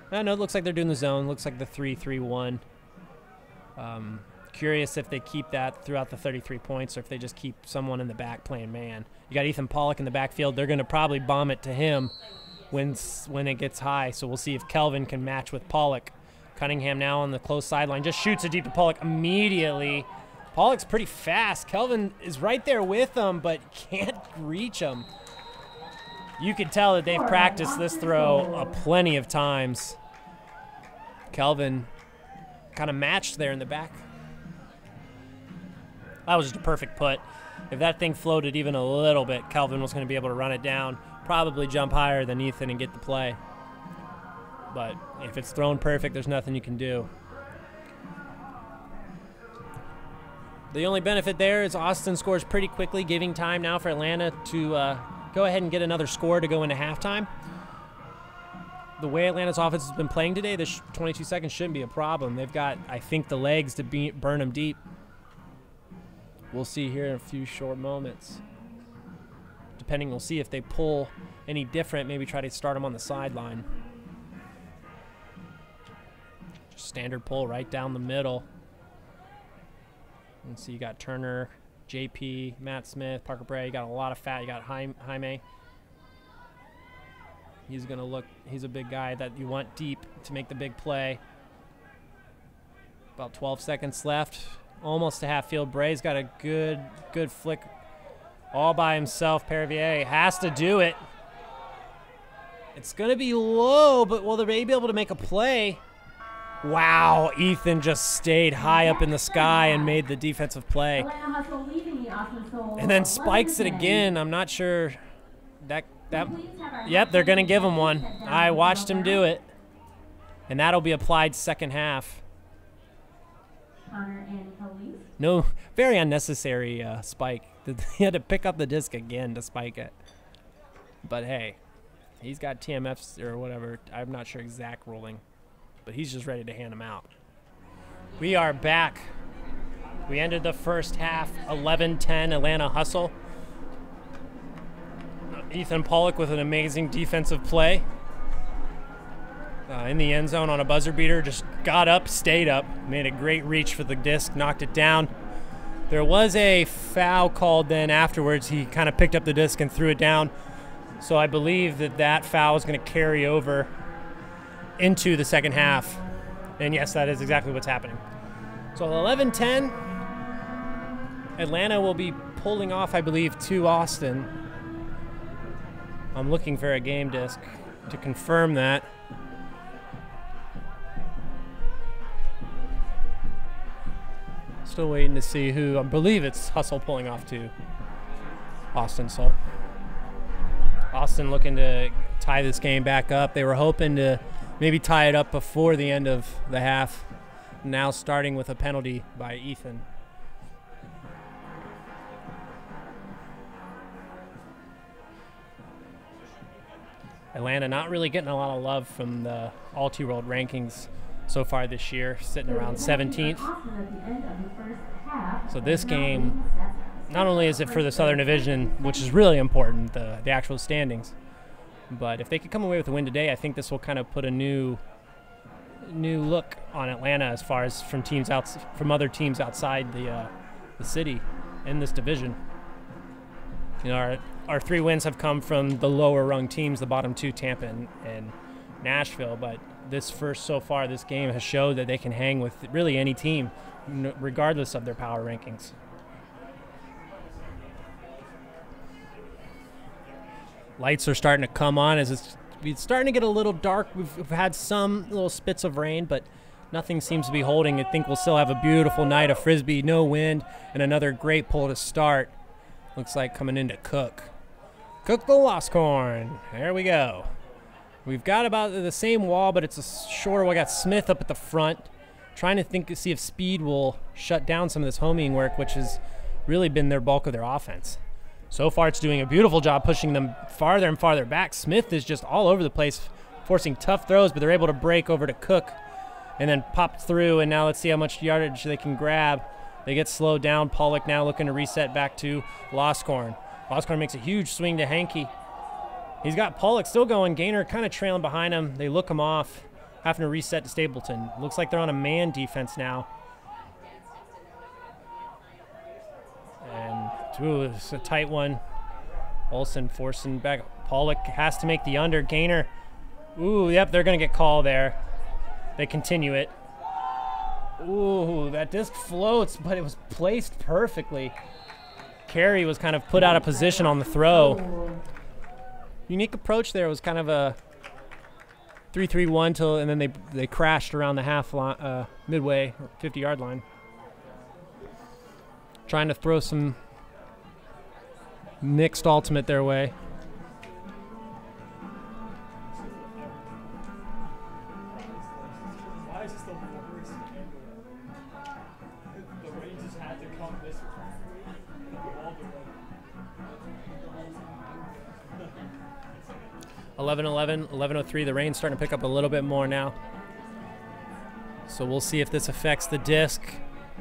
I don't know, it looks like they're doing the zone, looks like the 3-3-1. Curious if they keep that throughout the 33 points or if they just keep someone in the back playing man. You got Ethan Pollock in the backfield. They're going to probably bomb it to him when it gets high, so we'll see if Kelvin can match with Pollock. Cunningham now on the close sideline, just shoots it deep to Pollock immediately. Pollock's pretty fast. Kelvin is right there with him, but can't reach him. You can tell that they've practiced this throw plenty of times. Kelvin kind of matched there in the back. That was just a perfect put. If that thing floated even a little bit, Kelvin was going to be able to run it down, probably jump higher than Ethan and get the play. But if it's thrown perfect, there's nothing you can do. The only benefit there is Austin scores pretty quickly, giving time now for Atlanta to go ahead and get another score to go into halftime. The way Atlanta's offense has been playing today, this 22 seconds shouldn't be a problem. They've got, I think, the legs to burn them deep. We'll see here in a few short moments. Depending, we'll see if they pull any different, maybe try to start them on the sideline. Standard pull right down the middle. And so you got Turner, JP, Matt Smith, Parker Bray. You got a lot of fat. You got Jaime. He's going to look, he's a big guy that you want deep to make the big play. About 12 seconds left. Almost to half field. Bray's got a good flick all by himself. Perivier has to do it. It's going to be low, but will they be able to make a play? Wow, Ethan just stayed high up in the sky and made the defensive play. And then spikes it again. I'm not sure yep, they're going to give him one. I watched him do it. And that'll be applied second half. No, very unnecessary spike. He had to pick up the disc again to spike it. But hey, he's got TMFs or whatever. I'm not sure exact ruling. But he's just ready to hand them out. We are back. We ended the first half 11-10 Atlanta hustle. Ethan Pollock with an amazing defensive play. In the end zone on a buzzer beater, just got up, stayed up, made a great reach for the disc, knocked it down. There was a foul called then afterwards. He kind of picked up the disc and threw it down. So I believe that foul is going to carry over into the second half. And yes, that is exactly what's happening. So 11-10, Atlanta will be pulling off, I believe, to Austin. I'm looking for a game disc to confirm that. Still waiting to see who. I believe it's Hustle pulling off to Austin. So Austin looking to tie this game back up. They were hoping to maybe tie it up before the end of the half. Now starting with a penalty by Ethan. Atlanta not really getting a lot of love from the All-T-World rankings so far this year, sitting around 17th. So this game, not only is it for the Southern Division, which is really important, the actual standings, but if they could come away with a win today, I think this will kind of put a new look on Atlanta as far as from other teams outside the city in this division. You know, our 3 wins have come from the lower rung teams, the bottom 2, Tampa and Nashville, but so far this game has showed that they can hang with really any team, regardless of their power rankings. Lights are starting to come on as it's starting to get a little dark. We've had some little spits of rain, but nothing seems to be holding. I think we'll still have a beautiful night of Frisbee, no wind, and another great pull to start. Looks like coming into Cook. Cook the Lost Corn. There we go. We've got about the same wall, but it's a shorter. We got Smith up at the front, trying to see if speed will shut down some of this homing work, which has really been their bulk of their offense. So far, it's doing a beautiful job pushing them farther and farther back. Smith is just all over the place, forcing tough throws, but they're able to break over to Cook and then pop through, and now let's see how much yardage they can grab. They get slowed down. Pollock now looking to reset back to Loscorn. Loscorn makes a huge swing to Hankey. He's got Pollock still going. Gaynor kind of trailing behind him. They look him off, having to reset to Stapleton. Looks like they're on a man defense now. And it's a tight one. Olsen forcing back. Pollock has to make the under. Gaynor. Ooh, yep, they're going to get called there. They continue it. Ooh, that disc floats, but it was placed perfectly. Carey was kind of put out of position on the throw. Unique approach there. It was kind of a 3-3-1 and then they crashed around the half line, midway, 50-yard line. Trying to throw some mixed ultimate their way. Why is this the worst? The Rangers had to come this way. 11-11, 11-03. The rain's starting to pick up a little bit more now. So we'll see if this affects the disc.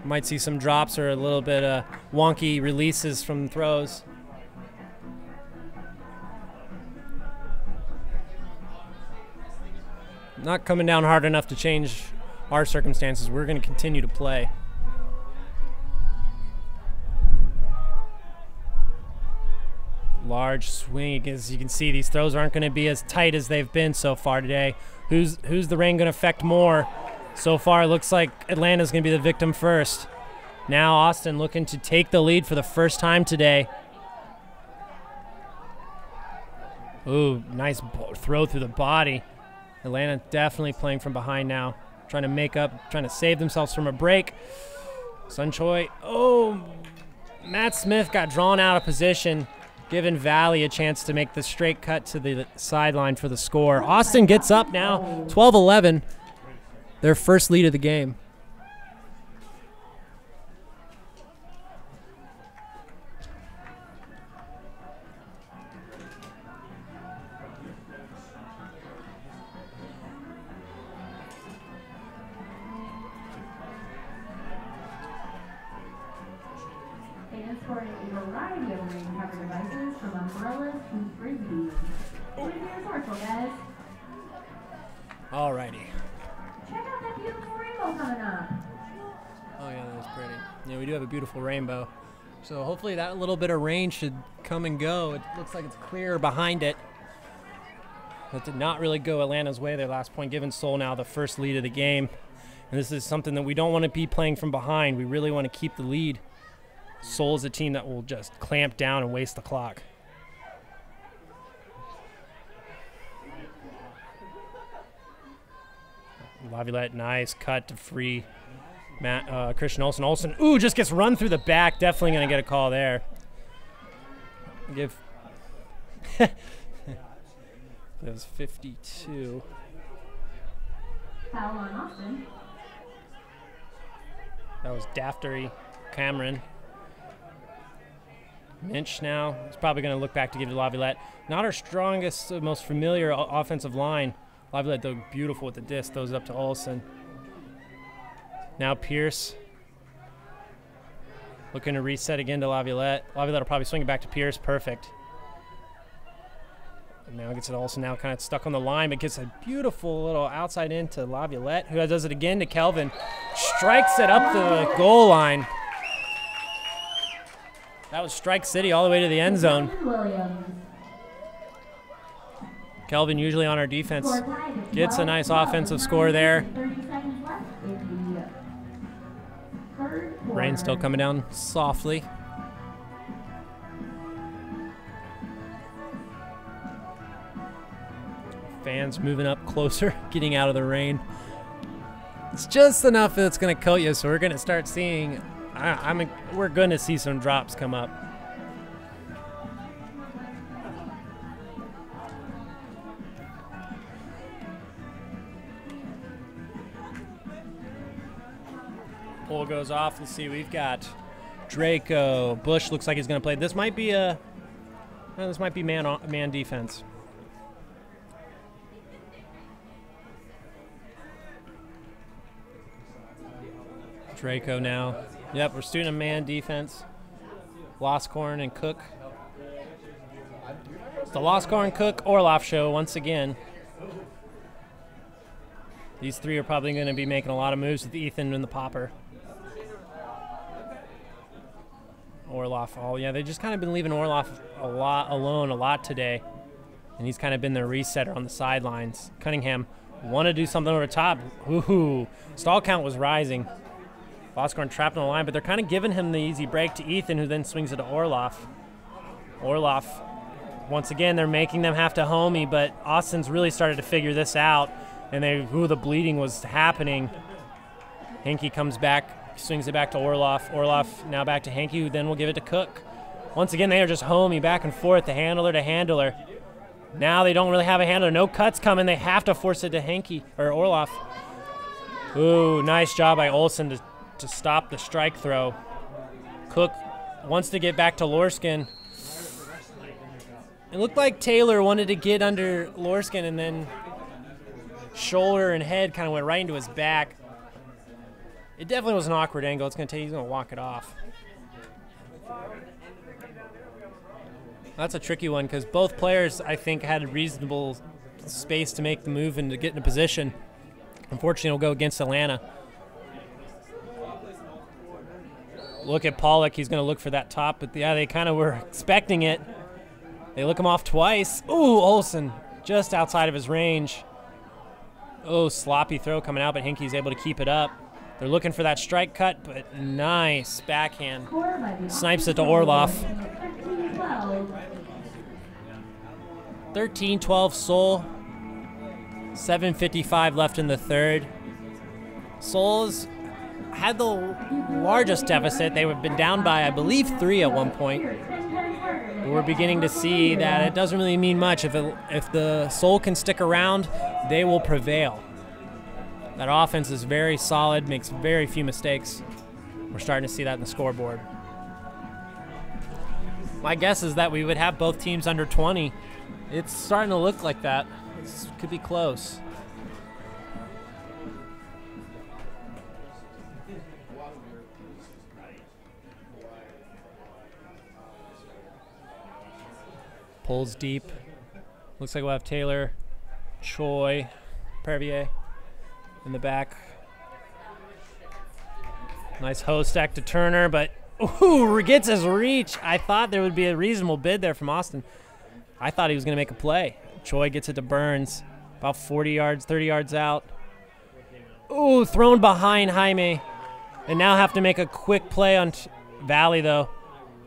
Might see some drops or a little bit of wonky releases from throws. Not coming down hard enough to change our circumstances. We're going to continue to play. Large swing. As you can see, these throws aren't going to be as tight as they've been so far today. Who's the rain going to affect more? So far, it looks like Atlanta's going to be the victim first. Now Austin looking to take the lead for the first time today. Ooh, nice throw through the body. Atlanta definitely playing from behind now. Trying to make up, trying to save themselves from a break. Sun Choi. Oh, Matt Smith got drawn out of position, giving Valley a chance to make the straight cut to the sideline for the score. Austin gets up now, 12-11. Their first lead of the game. Transporting a variety of rain cover devices from umbrellas to frisbees. It's be resourceful, guys. Alrighty. Check out that beautiful rainbow coming up. Oh yeah, that was pretty. Yeah, we do have a beautiful rainbow. So hopefully that little bit of rain should come and go. It looks like it's clear behind it. That did not really go Atlanta's way their last point, giving Seoul now the first lead of the game. And this is something that we don't want to be playing from behind. We really want to keep the lead. Seoul is a team that will just clamp down and waste the clock. Laviolette, nice cut to free Christian Olsen. Olsen, ooh, just gets run through the back. Definitely going to get a call there. Give. That was 52. Foul on Austin. That was Daftery Cameron. Minch now is probably going to look back to give to Laviolette. Not our strongest, most familiar offensive line. Laviolette, though, beautiful with the disc. Throws it up to Olsen. Now Pierce. Looking to reset again to Laviolette. Laviolette will probably swing it back to Pierce. Perfect. And now gets it Olsen, now kind of stuck on the line, but gets a beautiful little outside in to Laviolette, who does it again to Kelvin. Strikes it up the goal line. That was Strike City all the way to the end zone. Kelvin usually on our defense gets a nice offensive score there. Rain still coming down softly. Fans moving up closer, getting out of the rain. It's just enough that it's going to coat you, so we're going to start seeing. We're going to see some drops come up. Pole goes off. Let's see. We've got Draco. Bush looks like he's going to play. This might be man defense. Draco now. Yep, we're doing a man defense. Loscorn and Cook. It's the Loscorn, Cook, Orloff show once again. These three are probably going to be making a lot of moves with Ethan and the popper. Orloff, they've just kind of been leaving Orloff alone a lot today. And he's kind of been their resetter on the sidelines. Cunningham want to do something over the top. Ooh, stall count was rising. Loscorn trapped on the line, but they're kind of giving him the easy break to Ethan, who then swings it to Orloff. Orloff, once again, they're making them have to homie, but Austin's really started to figure this out, and the bleeding was happening. Henke comes back, swings it back to Orloff. Orloff now back to Henke, who then will give it to Cook. Once again, they are just homie back and forth, the handler to handler. Now they don't really have a handler. No cuts coming. They have to force it to Henke or Orloff. Ooh, nice job by Olsen to stop the strike throw. Cook wants to get back to Lorskin. It looked like Taylor wanted to get under Lorskin, and then shoulder and head kind of went right into his back. It definitely was an awkward angle. It's going to take, he's going to walk it off. That's a tricky one because both players, I think, had a reasonable space to make the move and to get in a position. Unfortunately, it'll go against Atlanta. Look at Pollock. He's going to look for that top, but yeah, they kind of were expecting it. They look him off twice. Ooh, Olsen just outside of his range. Oh, sloppy throw coming out, but Henke's able to keep it up. They're looking for that strike cut, but nice backhand. Snipes it to Orloff. 13-12 Seoul. 7:55 left in the third. Seoul's had the largest deficit. They have been down by, I believe, 3 at one point. But we're beginning to see that it doesn't really mean much. If the Seoul can stick around, they will prevail. That offense is very solid, makes very few mistakes. We're starting to see that in the scoreboard. My guess is that we would have both teams under 20. It's starting to look like that. This could be close. Pulls deep. Looks like we'll have Taylor, Choi, Pervier in the back. Nice host stack to Turner, but ooh, gets his reach. I thought there would be a reasonable bid there from Austin. I thought he was going to make a play. Choi gets it to Burns, about 40 yards, 30 yards out. Ooh, thrown behind Jaime. And now have to make a quick play on Valley, though.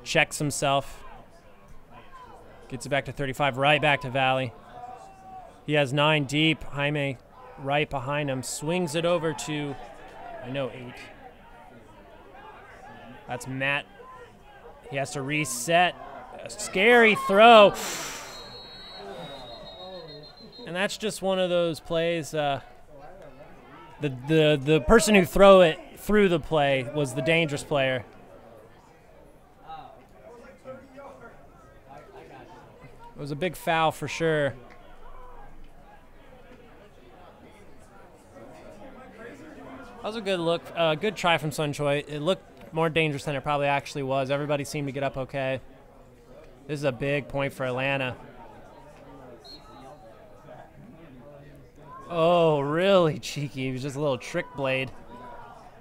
Checks himself. Gets it back to 35, right back to Valley. He has 9 deep. Jaime right behind him. Swings it over to, 8. That's Matt. He has to reset. A scary throw. And that's just one of those plays. The person who threw it through the play was the dangerous player. It was a big foul for sure. That was a good look, good try from Sun Choi. It looked more dangerous than it probably actually was. Everybody seemed to get up okay. This is a big point for Atlanta. Oh, really cheeky. It was just a little trick blade.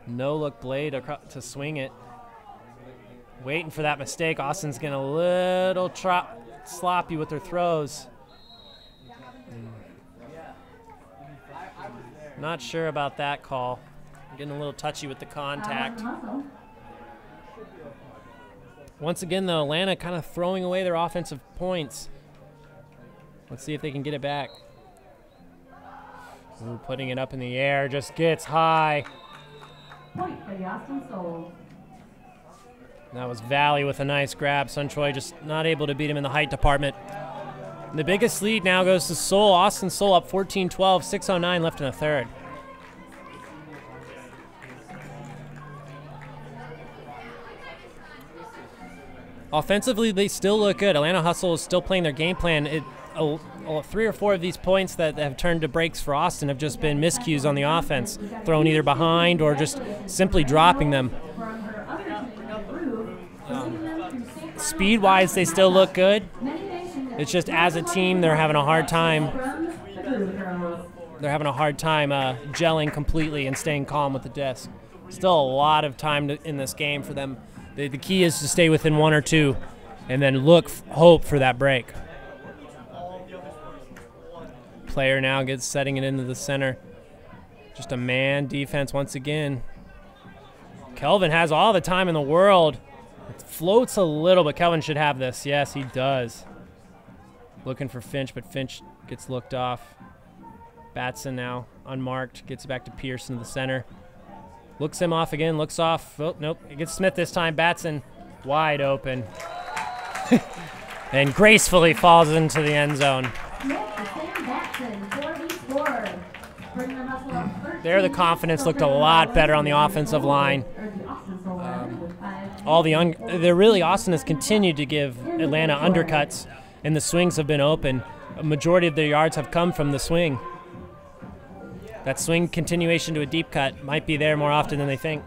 No-look blade to swing it. Waiting for that mistake. Austin's getting a little sloppy with their throws. Not sure about that call. Getting a little touchy with the contact. Once again, though, Atlanta kind of throwing away their offensive points. Let's see if they can get it back. Ooh, putting it up in the air, just gets high. Point for the Austin Soul. That was Valley with a nice grab. Sun Choi just not able to beat him in the height department. And the biggest lead now goes to Seoul. Austin Seoul up 14-12, 6:09 left in the third. Offensively, they still look good. Atlanta Hustle is still playing their game plan. 3 or 4 of these points that have turned to breaks for Austin have just been miscues on the offense, thrown either behind or just simply dropping them. Speed-wise, they still look good. It's just as a team, they're having a hard time. They're having a hard time gelling completely and staying calm with the disc. Still a lot of time in this game for them. The key is to stay within 1 or 2 and then hope for that break. Player now gets setting it into the center. Just a man defense once again. Kelvin has all the time in the world. It floats a little, but Kelvin should have this. Yes, he does. Looking for Finch, but Finch gets looked off. Batson now unmarked, gets it back to Pearson to the center. Looks him off again, looks off. Oh, nope, it gets Smith this time. Batson wide open. And gracefully falls into the end zone. There, the confidence looked a lot better on the offensive line. Austin has continued to give Atlanta undercuts, and the swings have been open. A majority of their yards have come from the swing. That swing continuation to a deep cut might be there more often than they think.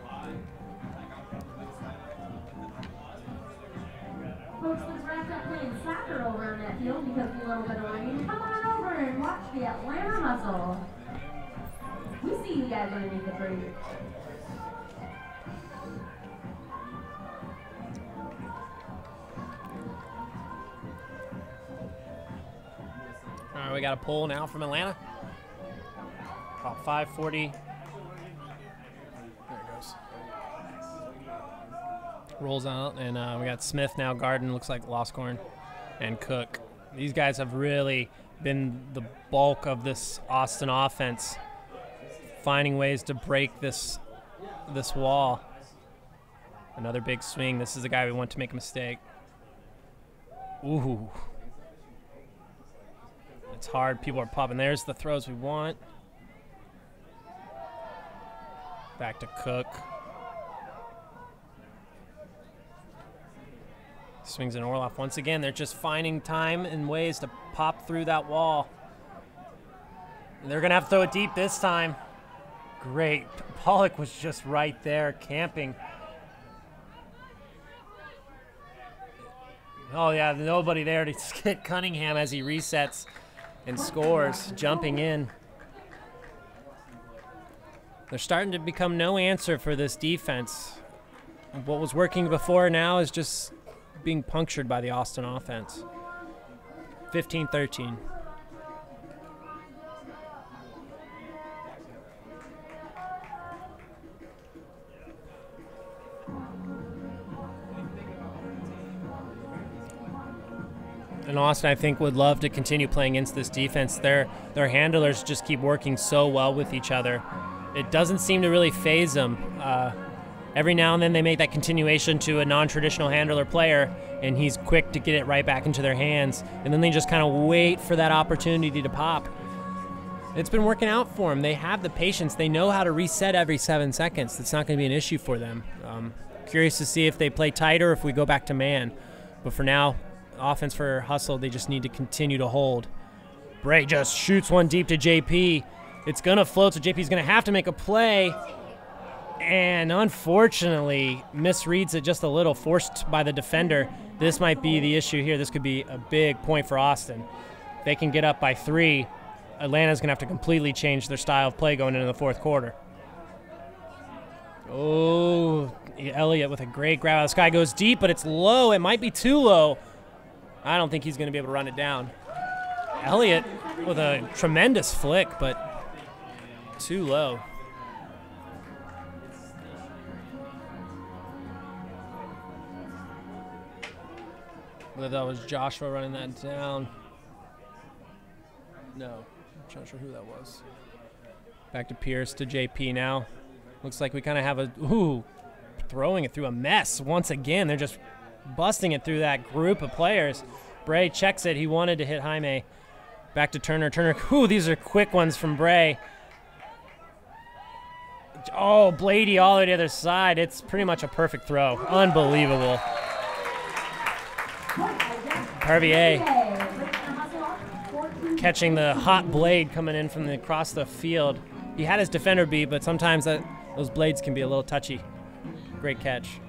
Folks, let's wrap up playing soccer over on that field because of a little bit of rain. Come on over and watch the Atlanta Hustle. We see you guys underneath the break. All right, we got a pull now from Atlanta. About 5:40. There it goes. Rolls out, and we got Smith now guarding, looks like Loscorn, and Cook. These guys have really been the bulk of this Austin offense, finding ways to break this wall. Another big swing. This is the guy we want to make a mistake. Ooh. It's hard. People are popping. There's the throws we want. Back to Cook. Swings an Orloff once again. They're just finding time and ways to pop through that wall. And they're going to have to throw it deep this time. Great. Pollock was just right there camping. Oh, yeah, nobody there to get Cunningham as he resets and scores, jumping in. They're starting to become no answer for this defense. What was working before now is just being punctured by the Austin offense. 15-13. And Austin, I think, would love to continue playing into this defense. Their handlers just keep working so well with each other. It doesn't seem to really phase them. Every now and then they make that continuation to a non-traditional handler player, and he's quick to get it right back into their hands. And then they just kind of wait for that opportunity to pop. It's been working out for them. They have the patience. They know how to reset every 7 seconds. It's not going to be an issue for them. Curious to see if they play tighter or if we go back to man. But for now, offense for Hustle, they just need to continue to hold. Bray just shoots one deep to JP. It's going to float, so JP's going to have to make a play. And unfortunately, misreads it just a little, forced by the defender. This might be the issue here. This could be a big point for Austin. If they can get up by 3, Atlanta's going to have to completely change their style of play going into the fourth quarter. Oh, Elliott with a great grab. This guy goes deep, but it's low. It might be too low. I don't think he's going to be able to run it down. Elliott with a tremendous flick, but too low. I believe that was Joshua running that down. No, I'm not sure who that was. Back to Pierce to JP now. Looks like we kind of have a, throwing it through a mess once again. They're just busting it through that group of players. Bray checks it. He wanted to hit Jaime. Back to Turner. Turner, these are quick ones from Bray. Oh, Blady all the way to the other side. It's pretty much a perfect throw. Unbelievable. Hervier catching the hot blade coming in from across the field. He had his defender beat, but sometimes those blades can be a little touchy. Great catch.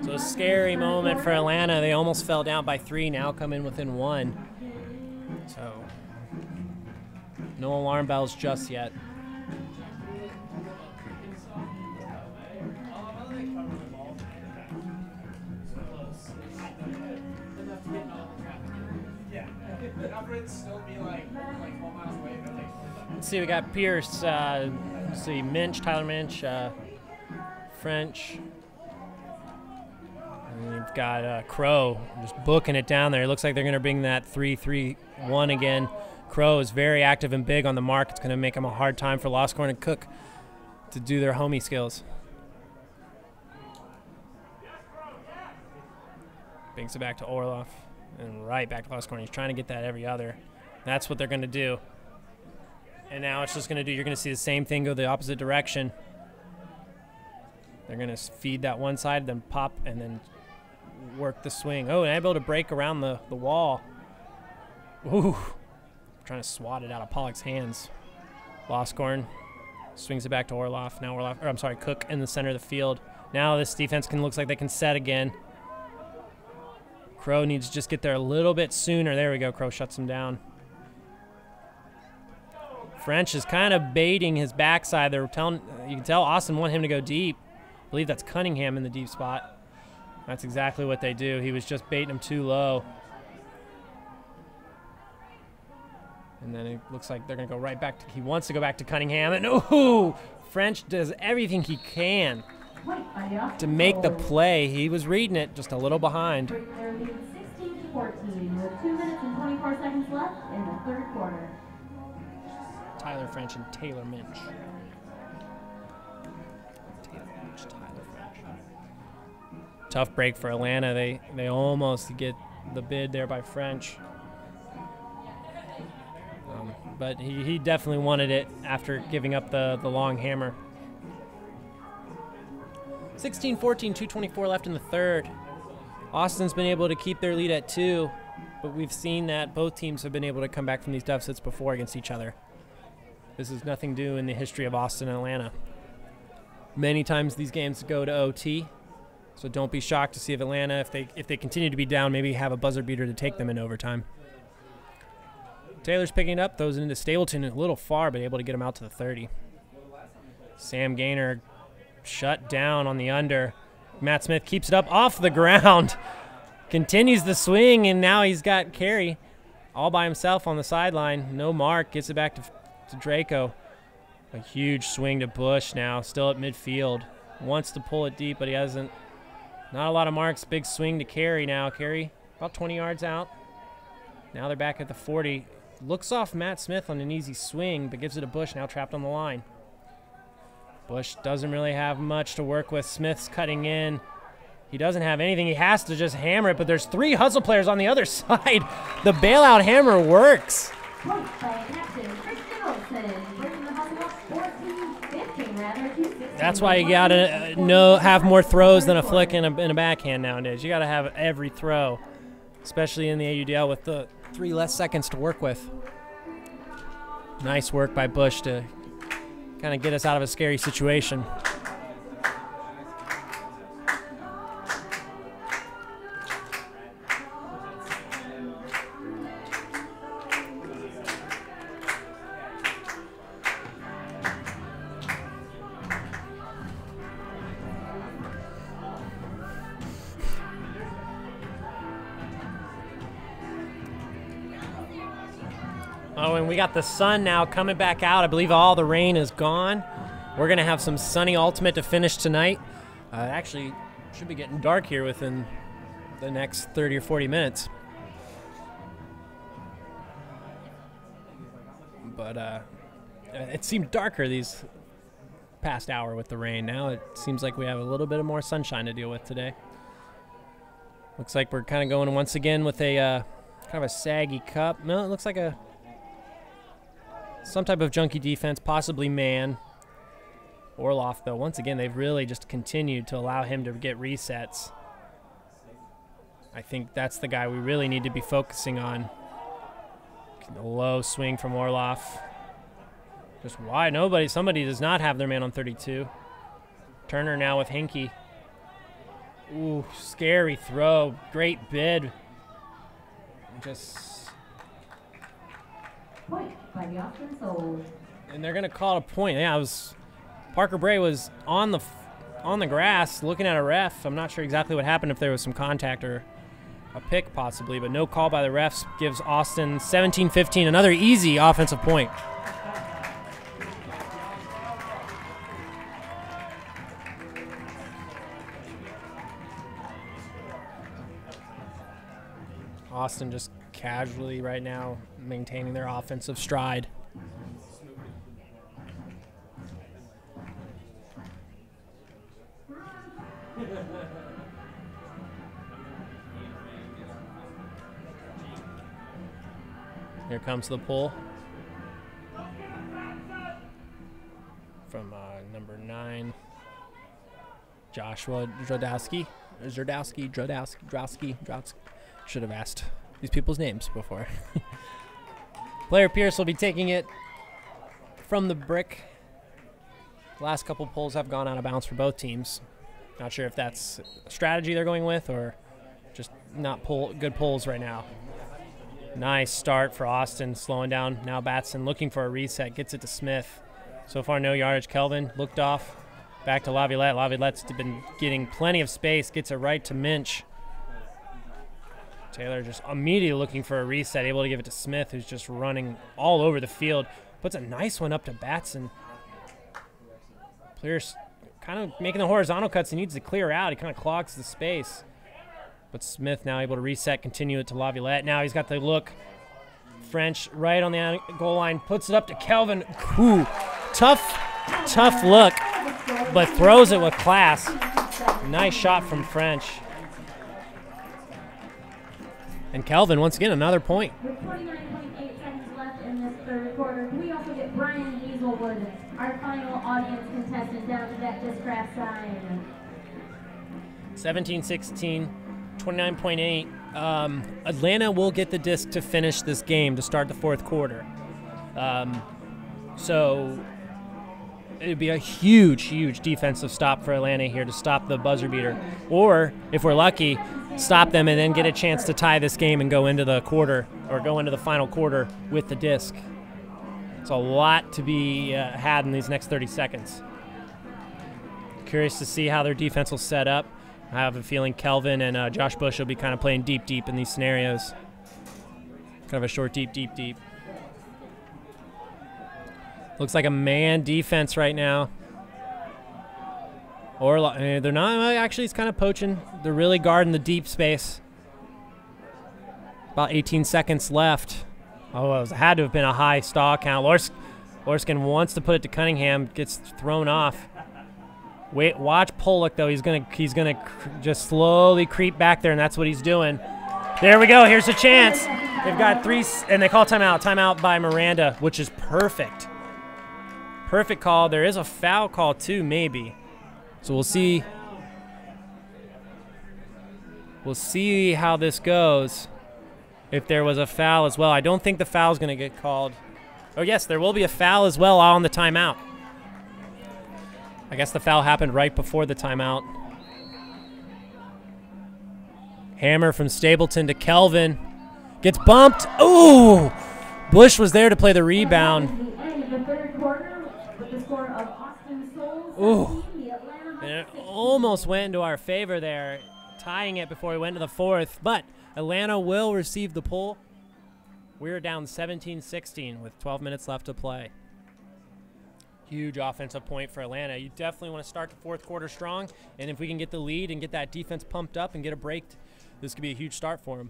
So a scary moment for Atlanta. They almost fell down by 3, now come in within 1. So no alarm bells just yet. Let's see, we got Pierce, let's see, Minch, Tyler Minch, French. And we've got Crow just booking it down there. It looks like they're going to bring that 3-3-1 again. Crow is very active and big on the mark. It's going to make them a hard time for Loscorn and Cook to do their homie skills. Banks it back to Orloff and right back to Loscorn. He's trying to get that every other. That's what they're going to do. And now it's just going to do, you're going to see the same thing go the opposite direction. They're going to feed that one side, then pop, and then work the swing. Oh, and I'm able to break around the wall. Ooh. Trying to swat it out of Pollock's hands. Loscorn swings it back to Orloff. Now Orloff, or I'm sorry, Cook in the center of the field. Now this defense looks like they can set again. Crow needs to just get there a little bit sooner. There we go. Crow shuts him down. French is kind of baiting his backside. They're telling, you can tell Austin want him to go deep. I believe that's Cunningham in the deep spot. That's exactly what they do. He was just baiting him too low. And then it looks like they're going to go right back to, he wants to go back to Cunningham. And ooh, French does everything he can to make the play. He was reading it, just a little behind. 16-14 with 2 minutes and 24 seconds left in the third quarter. Tyler French and Taylor Minch. Tough break for Atlanta. They almost get the bid there by French. But he definitely wanted it after giving up the long hammer. 16-14, 2:24 left in the third. Austin's been able to keep their lead at 2, but we've seen that both teams have been able to come back from these deficits before against each other. This is nothing new in the history of Austin and Atlanta. Many times these games go to OT, so don't be shocked to see if Atlanta, if they continue to be down, maybe have a buzzer beater to take them in overtime. Taylor's picking it up, throws it into Stapleton a little far, but able to get him out to the 30. Sam Gaynor shut down on the under. Matt Smith keeps it up off the ground. Continues the swing, and now he's got Carey all by himself on the sideline. No mark. Gets it back to Draco. A huge swing to Bush now, still at midfield. Wants to pull it deep, but he hasn't. Not a lot of marks. Big swing to Carey now. Carey about 20 yards out. Now they're back at the 40. Looks off Matt Smith on an easy swing, but gives it to Bush, now trapped on the line. Bush doesn't really have much to work with. Smith's cutting in. He doesn't have anything. He has to just hammer it, but there's 3 hustle players on the other side. The bailout hammer works. Point by captain Christian Olsen, bringing the hustle up 14-15 rather to 16. That's why you gotta have more throws than a flick and a backhand nowadays. You gotta have every throw, especially in the AUDL with the 3 less seconds to work with. Nice work by Bush to kind of get us out of a scary situation. Oh, and we got the sun now coming back out. I believe all the rain is gone. We're going to have some sunny ultimate to finish tonight. Actually, should be getting dark here within the next 30 or 40 minutes. But it seemed darker these past hour with the rain. Now it seems like we have a little bit of more sunshine to deal with today. Looks like we're kind of going once again with a kind of a saggy cup. No, it looks like some type of junky defense, possibly man. Orloff, though, once again, they've really just continued to allow him to get resets. I think that's the guy we really need to be focusing on. The low swing from Orloff. Just why somebody does not have their man on 32. Turner now with Hinkie. Ooh, scary throw. Great bid. Just... Point by the Austin Souls. And they're going to call it a point. Yeah, it was... Parker Bray was on the grass looking at a ref. I'm not sure exactly what happened, if there was some contact or a pick possibly, but no call by the refs gives Austin 17-15, another easy offensive point. Austin just casually right now maintaining their offensive stride. Here comes the pull from number 9, Joshua Drodowski. Should have asked these people's names before. Player Pierce will be taking it from the brick. Last couple pulls have gone out of bounds for both teams. Not sure if that's a strategy they're going with or just not good pulls right now. Nice start for Austin, slowing down. Now Batson looking for a reset, gets it to Smith. So far, no yardage. Kelvin looked off. Back to Laviolette. Laviolette's been getting plenty of space, gets it right to Minch. Taylor just immediately looking for a reset, able to give it to Smith, who's just running all over the field. Puts a nice one up to Batson. Pierce kind of making the horizontal cuts. He needs to clear out. He kind of clogs the space. But Smith now able to reset, continue it to Laviolette. Now he's got the look. French right on the goal line, puts it up to Kelvin. Ooh, tough look, but throws it with class. Nice shot from French. And Kelvin, once again, another point. With 29.8 seconds left in this third quarter, we also get Brian Hazelwood, our final audience contestant, down to that discraft sign. 17-16. 29.8. Atlanta will get the disc to finish this game to start the fourth quarter. So it would be a huge defensive stop for Atlanta here to stop the buzzer beater. Or, if we're lucky, stop them and then get a chance to tie this game and go into the quarter or go into the final quarter with the disc. It's a lot to be had in these next 30 seconds. Curious to see how their defense will set up. I have a feeling Kelvin and Josh Bush will be kind of playing deep in these scenarios. Kind of a short deep. Looks like a man defense right now. Or they're not, actually it's kind of poaching. They're really guarding the deep space. About 18 seconds left. Oh, it had to have been a high stall count. Lorskin wants to put it to Cunningham, gets thrown off. Wait, watch Pollock though. He's gonna just slowly creep back there, and that's what he's doing. There we go. Here's a chance. They've got 3, and they call timeout. Timeout by Miranda, which is perfect. Perfect call. There is a foul call too, maybe. So we'll see. We'll see how this goes. If there was a foul as well. I don't think the foul is going to get called. Oh, yes, there will be a foul as well on the timeout. I guess the foul happened right before the timeout. Hammer from Stapleton to Kelvin. Gets bumped. Ooh! Bush was there to play the rebound. Ooh. And it almost went into our favor there, tying it before we went to the fourth. But Atlanta will receive the pull. We're down 17-16 with 12 minutes left to play. Huge offensive point for Atlanta. You definitely want to start the fourth quarter strong, and if we can get the lead and get that defense pumped up and get a break, this could be a huge start for them.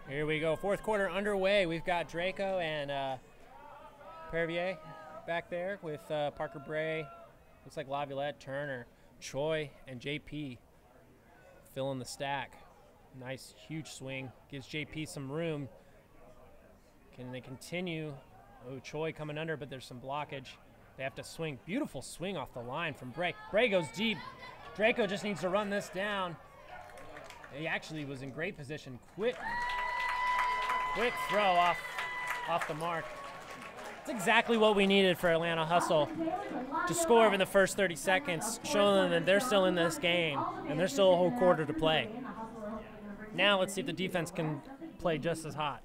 Here we go, fourth quarter underway. We've got Draco and Pervier back there with Parker Bray. Looks like Laviolette, Turner, Choi, and JP filling the stack. Nice, huge swing. Gives JP some room. Can they continue? Oh, Choi coming under, but there's some blockage. They have to swing. Beautiful swing off the line from Bray. Bray goes deep. Draco just needs to run this down. He actually was in great position. Quick throw off the mark. That's exactly what we needed for Atlanta Hustle to score in the first 30 seconds, showing them that they're still in this game and there's still a whole quarter to play. Now let's see if the defense can play just as hot.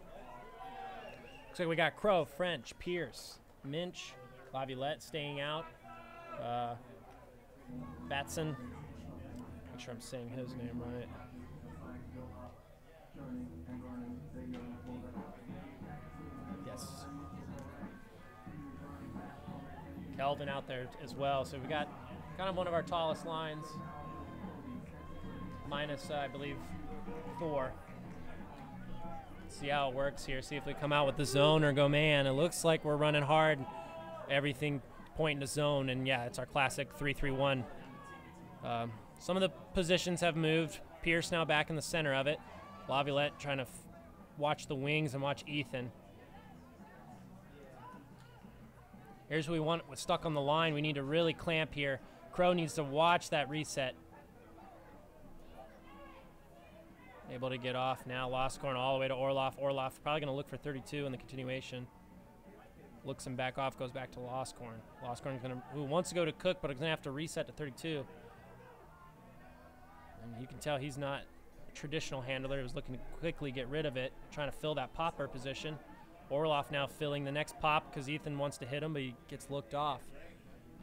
Looks like we got Crow, French, Pierce, Minch, Laviolette staying out, Batson. Make sure I'm saying his name right. Yes. Kelvin out there as well. So we got kind of one of our tallest lines, minus, I believe, 4. See how it works here. See if we come out with the zone or go man. It looks like we're running hard. Everything pointing to zone, and yeah, it's our classic 3-3-1. Some of the positions have moved. Pierce now back in the center of it. Laviolette trying to watch the wings and watch Ethan. Here's what we want. We're stuck on the line. We need to really clamp here. Crow needs to watch that reset. Able to get off now. Loscorn all the way to Orloff. Orloff probably going to look for 32 in the continuation. Looks him back off, goes back to Loscorn. Loscorn's going to, who wants to go to Cook, but is going to have to reset to 32. And you can tell he's not a traditional handler. He was looking to quickly get rid of it, trying to fill that popper position. Orloff now filling the next pop because Ethan wants to hit him, but he gets looked off.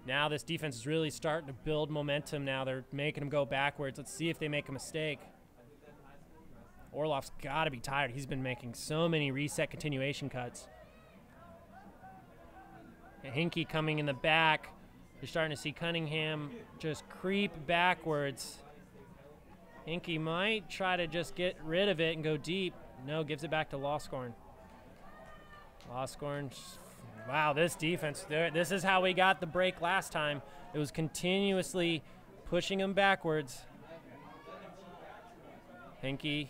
Now this defense is really starting to build momentum now. They're making him go backwards. Let's see if they make a mistake. Orloff's got to be tired. He's been making so many reset continuation cuts. Hinkie coming in the back. You're starting to see Cunningham just creep backwards. Hinkie might try to just get rid of it and go deep. No, gives it back to Loscorn. Loscorn, wow, this defense. This is how we got the break last time. It was continuously pushing him backwards. Hinkie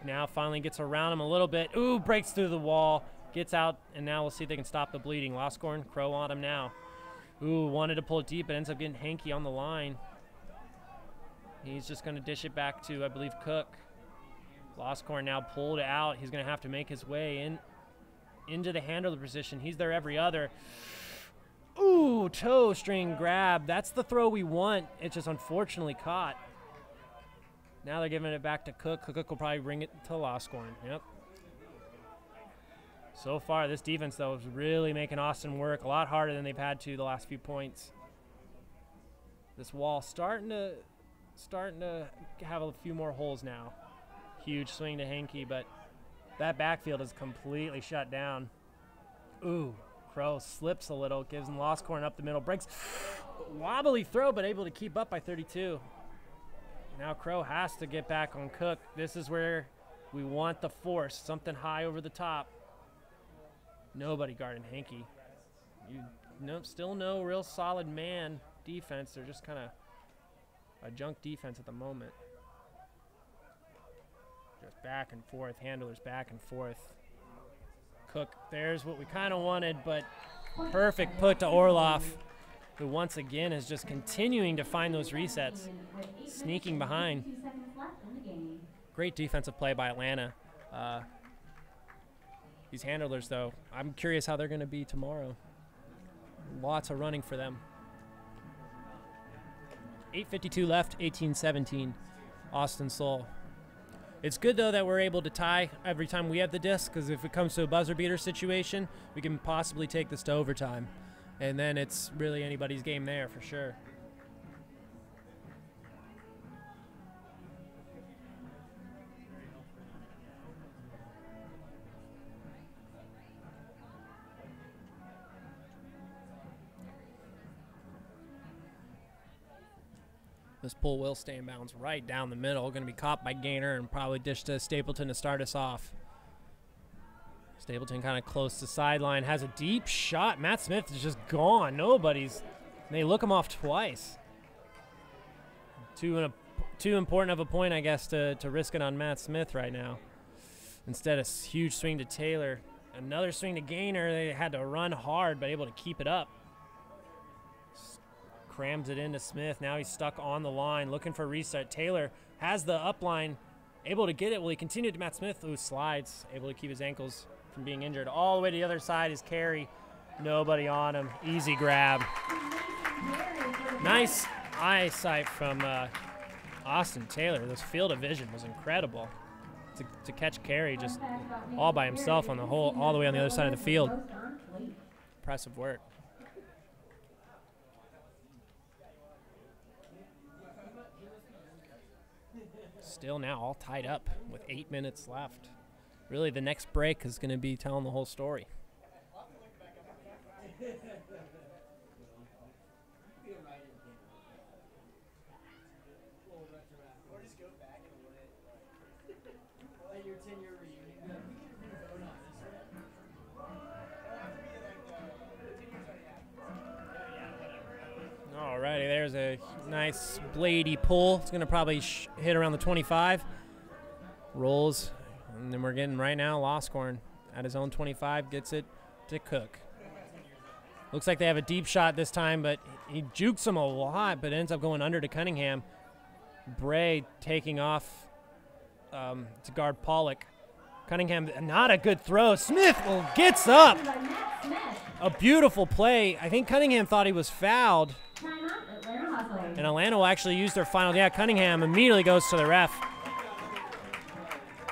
now finally gets around him a little bit. Ooh, breaks through the wall. Gets out, and now we'll see if they can stop the bleeding. Loscorn, Crow on him now. Ooh, wanted to pull it deep, but ends up getting Hinkie on the line. He's just going to dish it back to, I believe, Cook. Loscorn now pulled out. He's going to have to make his way into the handler position. He's there every other. Ooh, Ooh, toe string grab. That's the throw we want. It's just unfortunately caught. Now they're giving it back to Cook. Cook will probably bring it to loss scoring. Yep. So far, this defense, though, is really making Austin work a lot harder than they've had to the last few points. This wall starting to have a few more holes now. Huge swing to Henke, but that backfield is completely shut down. Ooh, Crow slips a little, gives him loss scoring up the middle, breaks. Wobbly throw, but able to keep up by 32. Now Crow has to get back on Cook. This is where we want the force, something high over the top. Nobody guarding Henke. Still no real solid man defense. They're just kind of a junk defense at the moment. Just back and forth, handlers back and forth. Cook, there's what we kind of wanted, but perfect put to Orloff, who once again is just continuing to find those resets, sneaking behind. Great defensive play by Atlanta. These handlers, though, I'm curious how they're going to be tomorrow. Lots of running for them. 8:52 left, 18-17, Austin Soul. It's good, though, that we're able to tie every time we have the disc, because if it comes to a buzzer beater situation, we can possibly take this to overtime. And then it's really anybody's game there for sure. This pull will stay in bounds right down the middle. Going to be caught by Gaynor and probably dished to Stapleton to start us off. Stapleton kind of close to sideline. Has a deep shot. Matt Smith is just gone. Nobody's. They look him off twice. Too important of a point, I guess, to risk it on Matt Smith right now. Instead, a huge swing to Taylor. Another swing to Gaynor. They had to run hard, but able to keep it up. Crams it into Smith. Now he's stuck on the line, looking for a reset. Taylor has the up line, able to get it. Will he continue to Matt Smith, who slides, able to keep his ankles from being injured. All the way to the other side is Carey. Nobody on him. Easy grab. Nice eyesight from Austin Taylor. This field of vision was incredible. To catch Carey just all by himself on the whole, all the way on the other side of the field. Impressive work. Still now all tied up with 8 minutes left. Really, the next break is going to be telling the whole story. Alrighty, there's a nice bladey pull. It's going to probably hit around the 25. Rolls, and then we're getting right now Loscorn at his own 25, gets it to Cook. Looks like they have a deep shot this time, but he jukes him a lot, but ends up going under to Cunningham. Bray taking off to guard Pollock. Cunningham, not a good throw. Smith gets up. A beautiful play. I think Cunningham thought he was fouled. And Atlanta will actually use their final. Yeah, Cunningham immediately goes to the ref.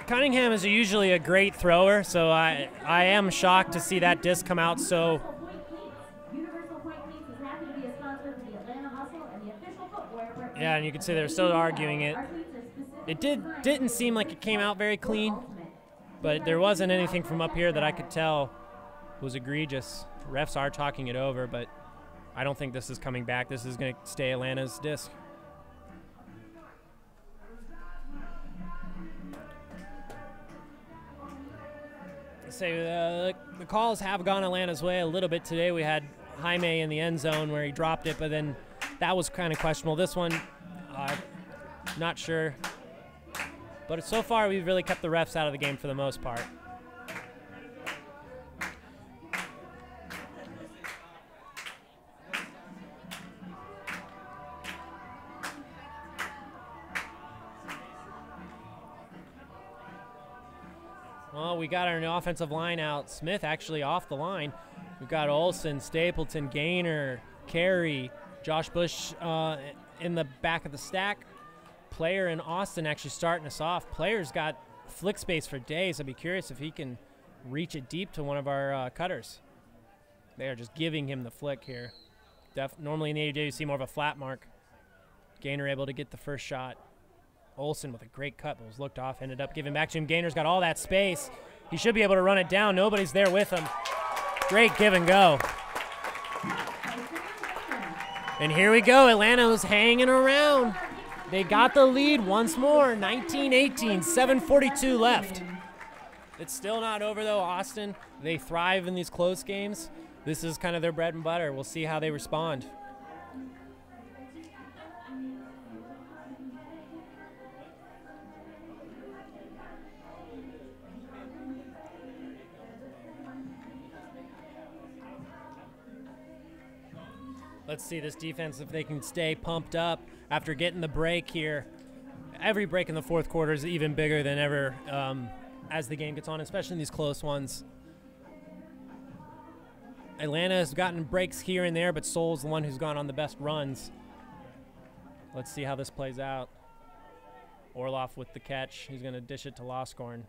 Cunningham is usually a great thrower, so I am shocked to see that disc come out so. Yeah, and you can see they're still arguing it. It didn't seem like it came out very clean, but there wasn't anything from up here that I could tell was egregious. Refs are talking it over, but I don't think this is coming back. This is going to stay Atlanta's disc. So the calls have gone Atlanta's way a little bit today. We had Jaime in the end zone where he dropped it, but then that was kind of questionable. This one, not sure. But so far, we've really kept the refs out of the game for the most part. Well, we got our new offensive line out. Smith actually off the line. We've got Olsen, Stapleton, Gaynor, Carey, Josh Bush in the back of the stack. Player and Austin actually starting us off. Player's got flick space for days. I'd be curious if he can reach it deep to one of our cutters. They are just giving him the flick here. Normally in the AJ you see more of a flat mark. Gainer able to get the first shot. Olsen with a great cut, but was looked off. Ended up giving back to him. Gainer's got all that space. He should be able to run it down. Nobody's there with him. Great give and go. And here we go. Atlanta was hanging around. They got the lead once more. 19-18, 7:42 left. It's still not over, though. Austin, they thrive in these close games. This is kind of their bread and butter. We'll see how they respond. Let's see this defense, if they can stay pumped up after getting the break here. Every break in the fourth quarter is even bigger than ever as the game gets on, especially in these close ones. Atlanta has gotten breaks here and there, but Seoul's the one who's gone on the best runs. Let's see how this plays out. Orloff with the catch. He's going to dish it to Loscorn.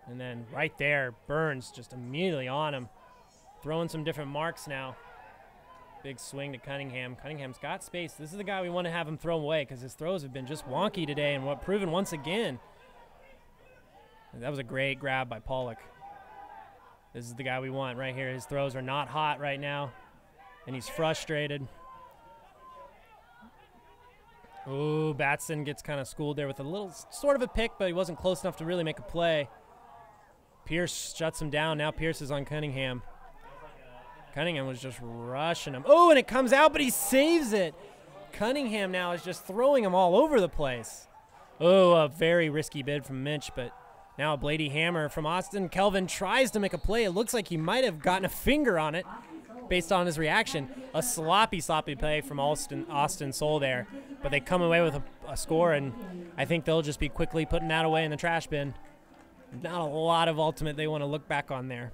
And then right there, Burns just immediately on him. Throwing some different marks now. Big swing to Cunningham. Cunningham's got space. This is the guy we want to have him throw away because his throws have been just wonky today and proven once again. That was a great grab by Pollock. This is the guy we want right here. His throws are not hot right now, and he's frustrated. Ooh, Batson gets kind of schooled there with a little sort of a pick, but he wasn't close enough to really make a play. Pierce shuts him down. Now Pierce is on Cunningham. Cunningham was just rushing him. Oh, and it comes out, but he saves it. Cunningham now is just throwing him all over the place. Oh, a very risky bid from Mitch, but now a Blady hammer from Austin. Kelvin tries to make a play. It looks like he might have gotten a finger on it based on his reaction. A sloppy play from Austin Seoul there, but they come away with a score, and I think they'll just be quickly putting that away in the trash bin. Not a lot of ultimate they want to look back on there.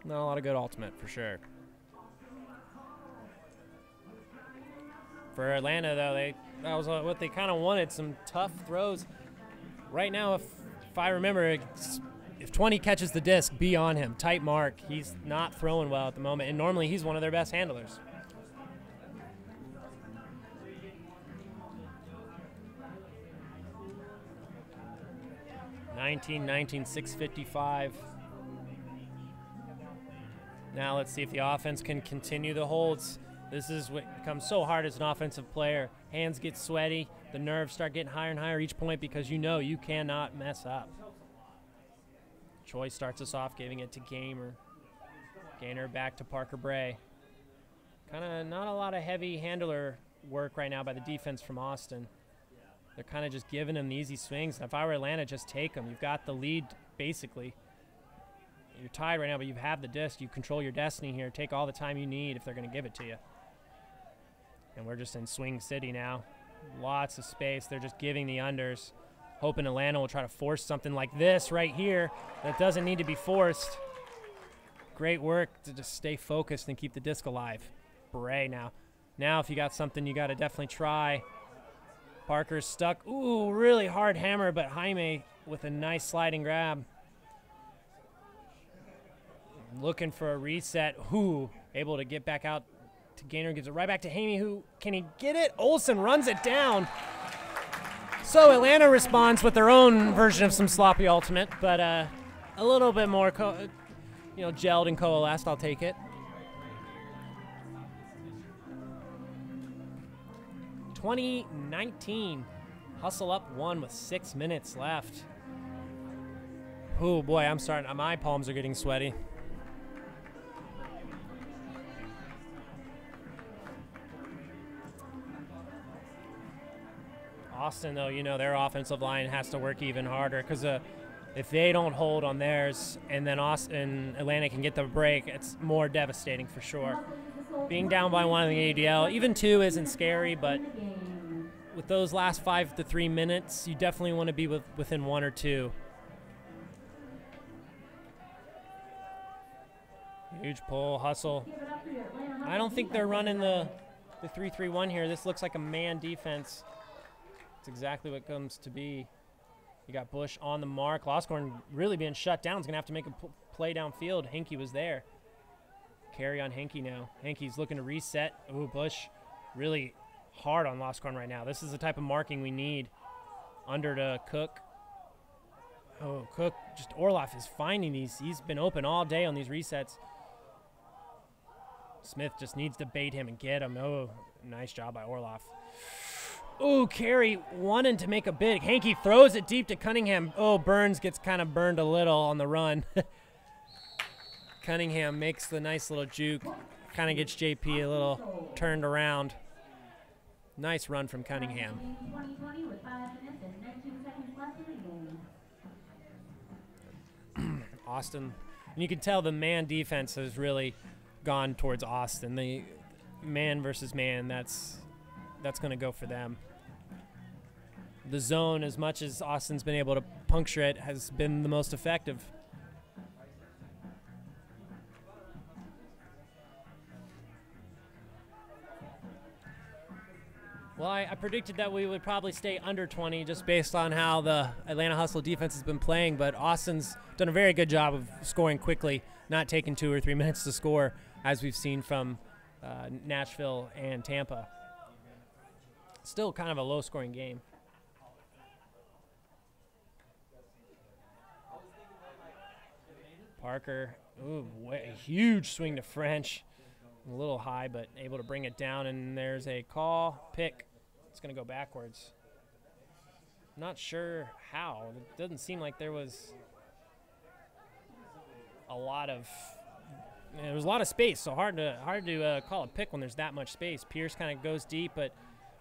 Not a lot of good ultimate for sure. For Atlanta, though, that was what they kind of wanted, some tough throws. Right now, if I remember, if 20 catches the disc, be on him. Tight mark. He's not throwing well at the moment, and normally he's one of their best handlers. (19-19, 6:55). Now let's see if the offense can continue the holds. This is what becomes so hard as an offensive player. Hands get sweaty. The nerves start getting higher and higher each point because you know you cannot mess up. Choi starts us off, giving it to Gainer. Gainer back to Parker Bray. Kind of not a lot of heavy handler work right now by the defense from Austin. They're kind of just giving him the easy swings. And if I were Atlanta, just take them. You've got the lead, basically. You're tied right now, but you have the disc. You control your destiny here. Take all the time you need if they're going to give it to you. And we're just in swing city now. Lots of space. They're just giving the unders. Hoping Atlanta will try to force something like this right here that doesn't need to be forced. Great work to just stay focused and keep the disc alive. Bray now. Now if you got something, you got to definitely try. Parker's stuck. Ooh, really hard hammer, but Jaime with a nice sliding grab. Looking for a reset. Who able to get back out to Gainer, gives it right back to Hamey. Who can he get it? Olsen runs it down. So Atlanta responds with their own version of some sloppy ultimate, but a little bit more, gelled and coalesced. I'll take it. 2019, hustle up one with 6 minutes left. Oh boy, my palms are getting sweaty. Austin, though, their offensive line has to work even harder because if they don't hold on theirs and then Atlanta can get the break, it's more devastating for sure. Being down by one in the ADL, even two isn't scary, but with those last 5 to 3 minutes, you definitely want to be within 1 or 2. Huge pull, hustle. I don't think they're running the 3-3-1 here. This looks like a man defense. It's exactly what comes to be. You got Bush on the mark. Loscorn really being shut down. Is going to have to make a play downfield. Henke was there. Carry on Henke now. Henke's looking to reset. Ooh, Bush really hard on Loscorn right now. This is the type of marking we need. Under to Cook. Oh, Cook, just Orloff is finding these. He's been open all day on these resets. Smith just needs to bait him and get him. Oh, nice job by Orloff. Oh, Carey wanting to make a big. Henke throws it deep to Cunningham. Oh, Burns gets kind of burned a little on the run. Cunningham makes the nice little juke. Kind of gets JP a little turned around. Nice run from Cunningham. 2020 with 5 minutes and 19 seconds left in the game. Austin, and you can tell the man defense has really gone towards Austin. The man versus man, that's going to go for them. The zone, as much as Austin's been able to puncture it, has been the most effective. Well, I predicted that we would probably stay under 20 just based on how the Atlanta Hustle defense has been playing, but Austin's done a very good job of scoring quickly, not taking 2 or 3 minutes to score, as we've seen from Nashville and Tampa. Still kind of a low-scoring game. Parker, ooh, a huge swing to French. A little high, but able to bring it down, and there's a call. Pick. It's going to go backwards. Not sure how. It doesn't seem like there was a lot of there was a lot of space, so hard to call a pick when there's that much space. Pierce kind of goes deep, but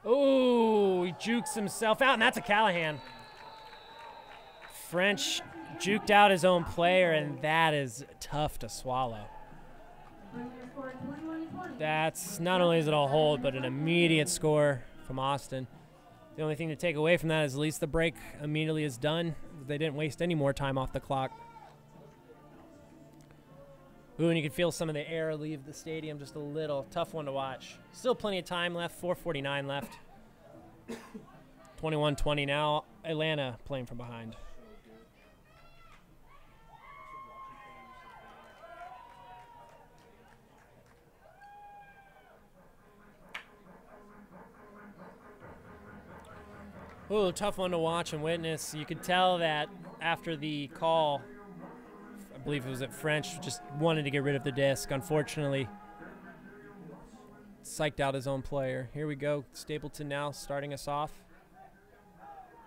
oh, he jukes himself out, and that's a Callahan. French juked out his own player, and that is tough to swallow. That's not only is it a hold, but an immediate score from Austin. The only thing to take away from that is at least the break immediately is done. They didn't waste any more time off the clock. Ooh, and you can feel some of the air leave the stadium just a little. Tough one to watch. Still plenty of time left, 4:49 left. 21-20 now, Atlanta playing from behind. Ooh, tough one to watch and witness. You could tell that after the call, I believe it was at French, just wanted to get rid of the disc. Unfortunately, psyched out his own player. Here we go. Stapleton now starting us off.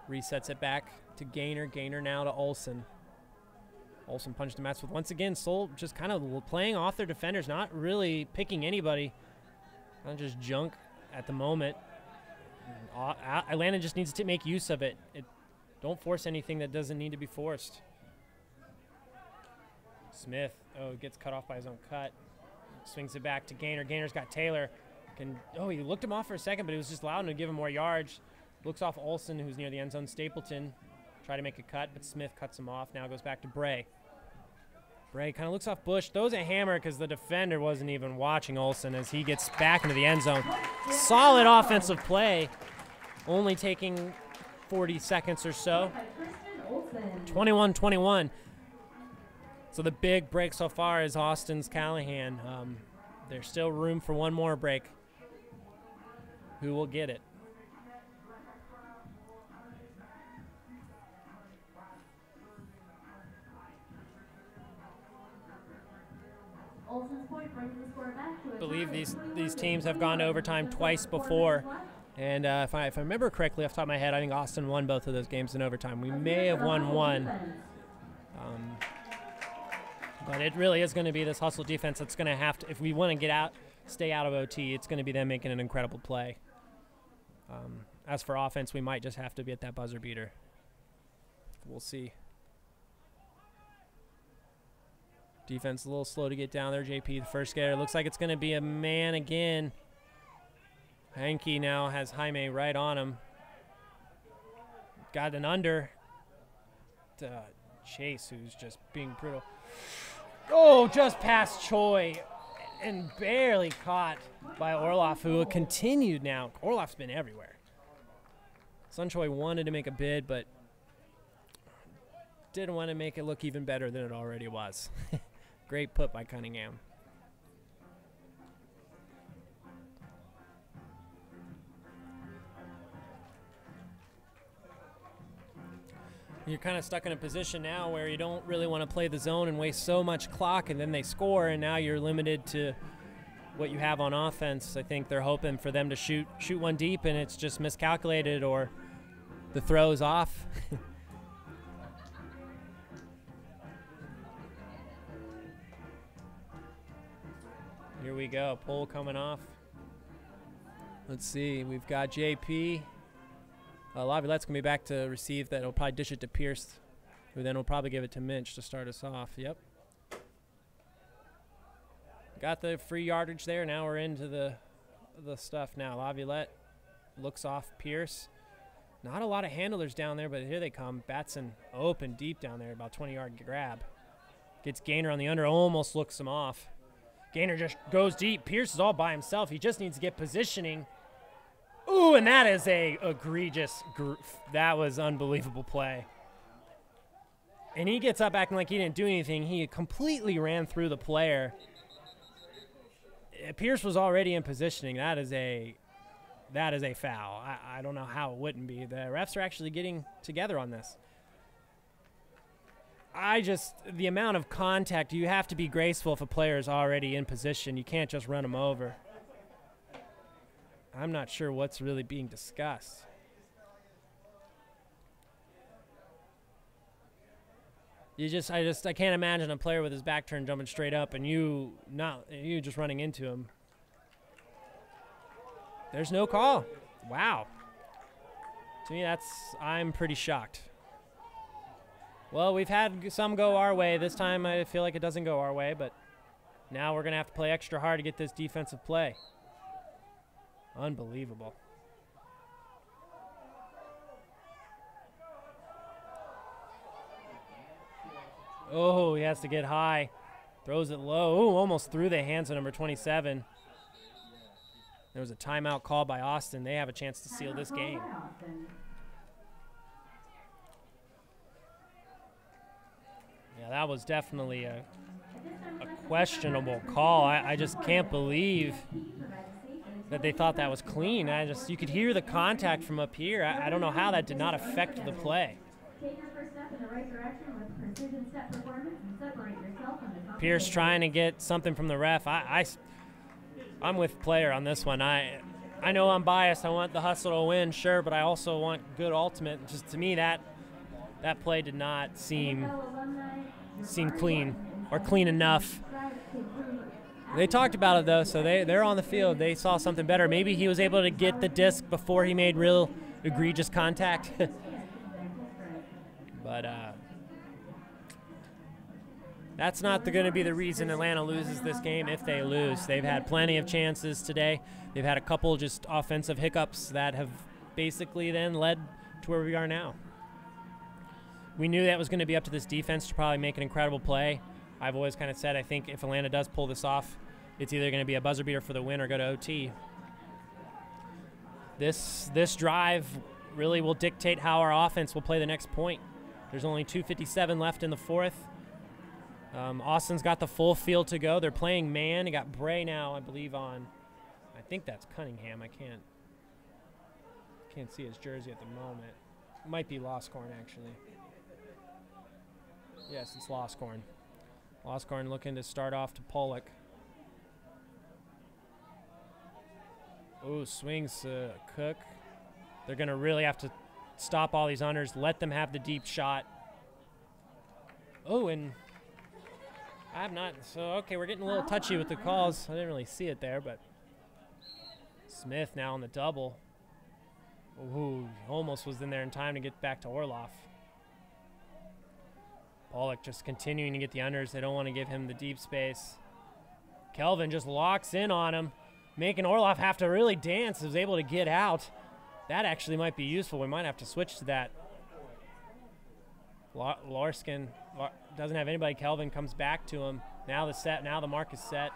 Resets it back to Gaynor. Gaynor now to Olsen. Olsen punched the mats with, once again, Seoul just kind of playing off their defenders, not really picking anybody. Kind of just junk at the moment. Atlanta just needs to make use of it. Don't force anything that doesn't need to be forced. Smith, gets cut off by his own cut. Swings it back to Gaynor. Gaynor's got Taylor. He looked him off for a second, but it was just allowing him to give him more yards. Looks off Olsen, who's near the end zone. Stapleton try to make a cut, but Smith cuts him off. Now goes back to Bray. Bray kind of looks off Bush, throws a hammer because the defender wasn't even watching Olsen as he gets back into the end zone. Solid offensive play, only taking 40 seconds or so. 21-21. So the big break so far is Austin's Callahan. There's still room for one more break. Who will get it? I believe these teams have gone to overtime twice before, and if I remember correctly off the top of my head, I think Austin won both of those games in overtime. We may have won one, but it really is going to be this hustle defense that's going to have to, if we want to stay out of OT, it's going to be them making an incredible play. As for offense, we might just have to be at that buzzer beater. We'll see. Defense a little slow to get down there. JP, the first getter. Looks like it's going to be a man again. Henke now has Jaime right on him. Got an under to Chase, who's just being brutal. Oh, just past Choi and barely caught by Orloff, who continued now. Orloff's been everywhere. Sun Choi wanted to make a bid, but didn't want to make it look even better than it already was. Great put by Cunningham. You're kind of stuck in a position now where you don't really want to play the zone and waste so much clock, and then they score, and now you're limited to what you have on offense. I think they're hoping for them to shoot one deep, and it's just miscalculated, or the throw's off. Here we go, pole coming off. Let's see, we've got JP. Lavillette's going to be back to receive that. He'll probably dish it to Pierce, who then will probably give it to Minch to start us off. Yep. Got the free yardage there. Now we're into the stuff now. Lavillette looks off Pierce. Not a lot of handlers down there, but here they come. Batson open deep down there, about 20-yard grab. Gets Gaynor on the under, almost looks him off. Gaynor just goes deep. Pierce is all by himself. He just needs to get positioning. Ooh, and that is a egregious, that was unbelievable play. And he gets up acting like he didn't do anything. He completely ran through the player. Pierce was already in positioning. That is a foul. I don't know how it wouldn't be. The refs are actually getting together on this. The amount of contact, you have to be graceful if a player is already in position. You can't just run him over. I'm not sure what's really being discussed. I can't imagine a player with his back turned jumping straight up and you just running into him. There's no call. Wow. To me, I'm pretty shocked. Well, we've had some go our way. This time I feel like it doesn't go our way, but now we're going to have to play extra hard to get this defensive play. Unbelievable. Oh, he has to get high. Throws it low. Oh, almost through the hands of number 27. There was a timeout call by Austin. They have a chance to seal this game. Yeah, that was definitely a questionable call. I just can't believe that they thought that was clean. You could hear the contact from up here. I don't know how that did not affect the play. Pierce trying to get something from the ref. I'm with player on this one. I know I'm biased. I want the hustle to win, sure, but I also want good ultimate. Just to me, that play did not seem clean or clean enough. They talked about it, though, so they're on the field. They saw something better. Maybe he was able to get the disc before he made real egregious contact. But that's not going to be the reason Atlanta loses this game if they lose. They've had plenty of chances today. They've had a couple just offensive hiccups that have basically then led to where we are now. We knew that was going to be up to this defense to probably make an incredible play. I've always kind of said I think if Atlanta does pull this off, it's either going to be a buzzer beater for the win or go to OT. This drive really will dictate how our offense will play the next point. There's only 2:57 left in the fourth. Austin's got the full field to go. They're playing man. They got Bray now, I believe, on. I think that's Cunningham. I can't see his jersey at the moment. It might be Loscorn, actually. Yes, it's Loscorn. Loscorn looking to start off to Pollock. Oh, swings Cook. They're going to really have to stop all these unders, let them have the deep shot. Oh, and I'm not, so okay, we're getting a little touchy with the calls. I didn't really see it there, but Smith now on the double. Ooh, almost was in there in time to get back to Orloff. Pollock just continuing to get the unders. They don't want to give him the deep space. Kelvin just locks in on him, making Orloff have to really dance. He was able to get out. That actually might be useful. We might have to switch to that. Larskin doesn't have anybody. Kelvin comes back to him. Now the mark is set.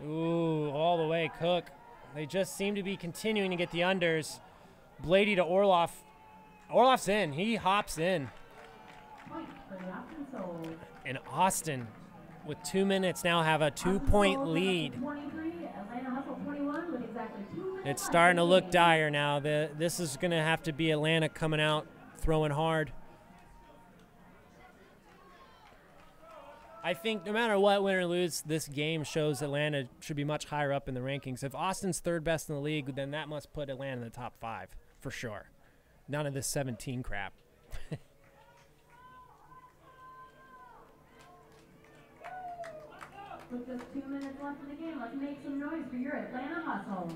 Ooh, all the way, Cook. They just seem to be continuing to get the unders. Blady to Orloff. Orloff's in. He hops in. And Austin, with 2 minutes, now have a 2-point lead. It's starting to look dire now. This is going to have to be Atlanta coming out, throwing hard. I think no matter what, win or lose, this game shows Atlanta should be much higher up in the rankings. If Austin's third best in the league, then that must put Atlanta in the top 5 for sure. None of this 17 crap. With just 2 minutes left in the game, let's make some noise for your Atlanta Hustle.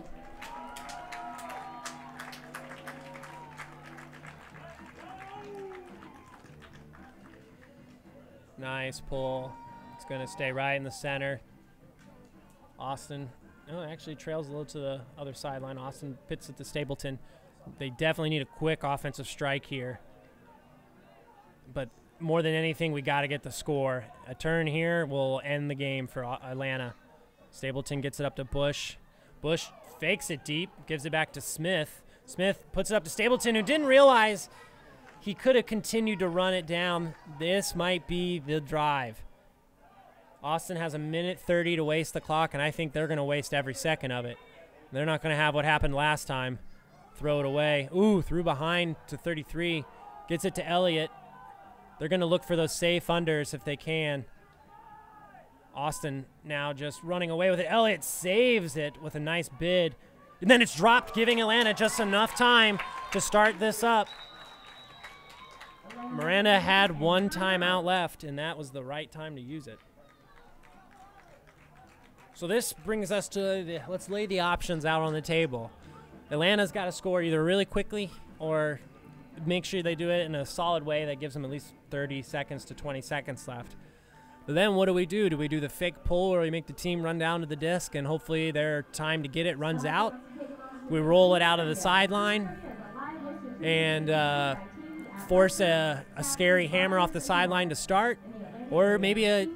Nice pull. It's going to stay right in the center. Austin, actually trails a little to the other sideline. Austin pits it to Stapleton. They definitely need a quick offensive strike here. But more than anything, we got to get the score. A turn here will end the game for Atlanta. Stapleton gets it up to Bush. Bush fakes it deep, gives it back to Smith. Smith puts it up to Stapleton, who didn't realize he could have continued to run it down. This might be the drive. Austin has 1:30 to waste the clock, and I think they're going to waste every second of it. They're not going to have what happened last time. Throw it away. Ooh, threw behind to 33. Gets it to Elliott. They're going to look for those safe unders if they can. Austin now just running away with it. Elliott saves it with a nice bid. And then it's dropped, giving Atlanta just enough time to start this up. Miranda had 1 timeout left, and that was the right time to use it. So this brings us to let's lay the options out on the table. Atlanta's got to score either really quickly or make sure they do it in a solid way that gives them at least 30 seconds to 20 seconds left. But then what do we do? Do we do the fake pull where we make the team run down to the disc and hopefully their time to get it runs out? We roll it out of the sideline and force a scary hammer off the sideline to start, or maybe a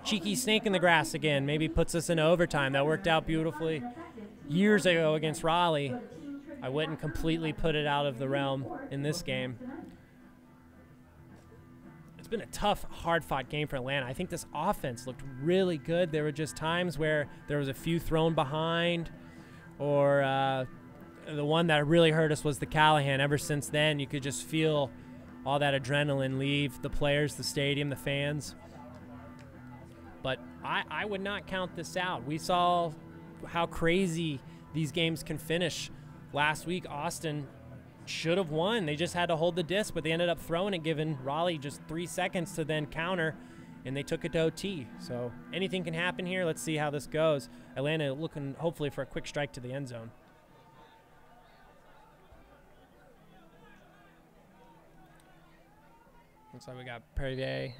cheeky snake in the grass again. Maybe puts us into overtime. That worked out beautifully years ago against Raleigh. I wouldn't completely put it out of the realm in this game. It's been a tough, hard-fought game for Atlanta. I think this offense looked really good. There were just times where there was a few thrown behind, or the one that really hurt us was the Callahan. Ever since then, you could just feel all that adrenaline leave the players, the stadium, the fans. But I would not count this out. We saw how crazy these games can finish. Last week, Austin should have won. They just had to hold the disc, but they ended up throwing it, giving Raleigh just 3 seconds to then counter, and they took it to OT. So anything can happen here. Let's see how this goes. Atlanta looking hopefully for a quick strike to the end zone. Looks like we got Perrier.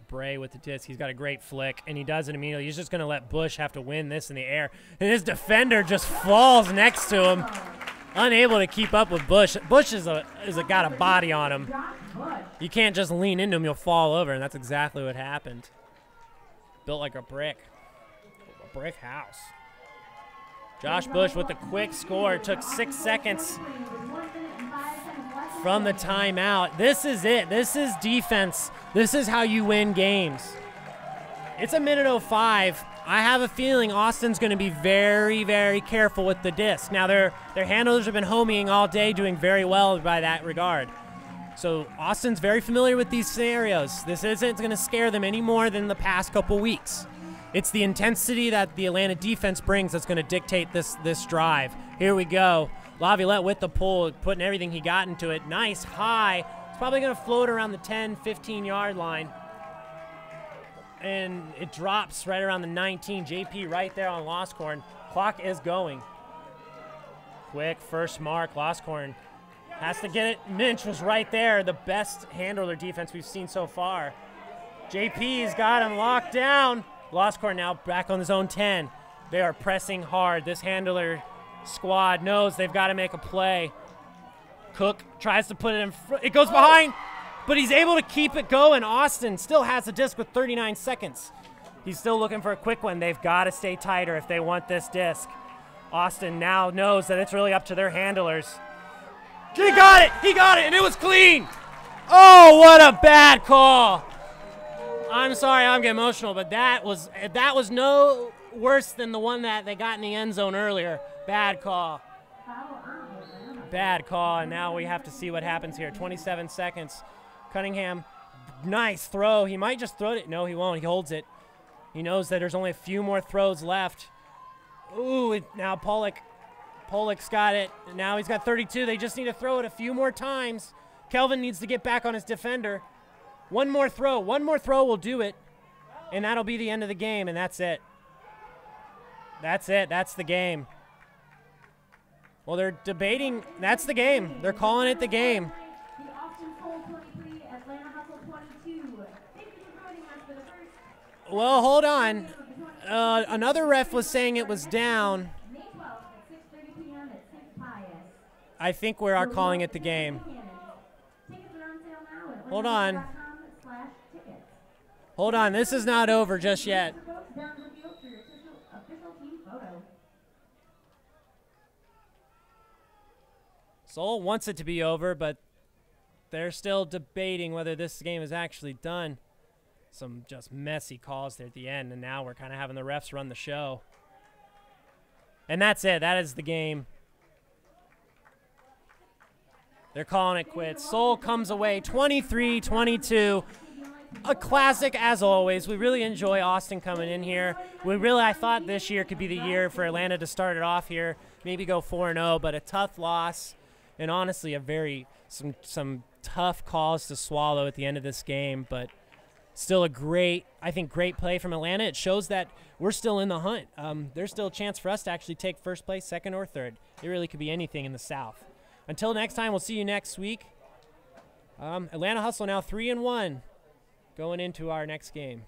Bray with the disc. He's got a great flick, and he does it immediately. He's just going to let Bush have to win this in the air. And his defender just falls next to him, unable to keep up with Bush. Bush got a body on him. You can't just lean into him. You'll fall over, and that's exactly what happened. Built like a brick house. Josh Bush with the quick score. Took 6 seconds from the timeout. This is it. This is defense. This is how you win games. It's 1:05. I have a feeling Austin's going to be very, very careful with the disc. Now, their handlers have been homing all day, doing very well by that regard. So Austin's very familiar with these scenarios. This isn't going to scare them any more than the past couple weeks. It's the intensity that the Atlanta defense brings that's going to dictate this drive. Here we go. Laviolette with the pull, putting everything he got into it. Nice, high. It's probably going to float around the 10, 15-yard line. And it drops right around the 19. JP right there on Loscorn. Clock is going. Quick first mark. Loscorn has to get it. Minch was right there. The best handler defense we've seen so far. JP's got him locked down. Loscorn now back on his own 10. They are pressing hard. This handler squad knows they've got to make a play. Cook tries to put it in front. It goes behind, but he's able to keep it going. Austin still has the disc with 39 seconds. He's still looking for a quick one. They've got to stay tighter if they want this disc. Austin now knows that it's really up to their handlers. He got it! He got it, and it was clean! Oh, what a bad call! I'm sorry, I'm getting emotional, but that was no worse than the one that they got in the end zone earlier. Bad call. Bad call, and now we have to see what happens here. 27 seconds. Cunningham, nice throw. He might just throw it. No, he won't. He holds it. He knows that there's only a few more throws left. Ooh, now Pollock's got it. Now he's got 32. They just need to throw it a few more times. Kelvin needs to get back on his defender. One more throw. One more throw will do it, and that'll be the end of the game, and that's it. That's it. That's the game. Well, they're debating. That's the game. They're calling it the game. The Austin Cole 23, Atlanta Hustle 22. Thank you for joining us for the first. Well, hold on. Another ref was saying it was down. May 12th at 6:30 p.m. at St. Pius. I think we are calling it the game. Tickets are on sale now at Hold on. winners.com/tickets. Hold on. This is not over just yet. Down the field for your official team photo. Seoul wants it to be over, but they're still debating whether this game is actually done. Some just messy calls there at the end, and now we're kind of having the refs run the show. And that's it. That is the game. They're calling it quits. Seoul comes away 23-22. A classic as always. We really enjoy Austin coming in here. I thought this year could be the year for Atlanta to start it off here, maybe go 4-0, but a tough loss. And honestly, some tough calls to swallow at the end of this game, but still a great play from Atlanta. It shows that we're still in the hunt. There's still a chance for us to actually take first place, second, or third. It really could be anything in the South. Until next time, we'll see you next week. Atlanta Hustle now 3-1 going into our next game.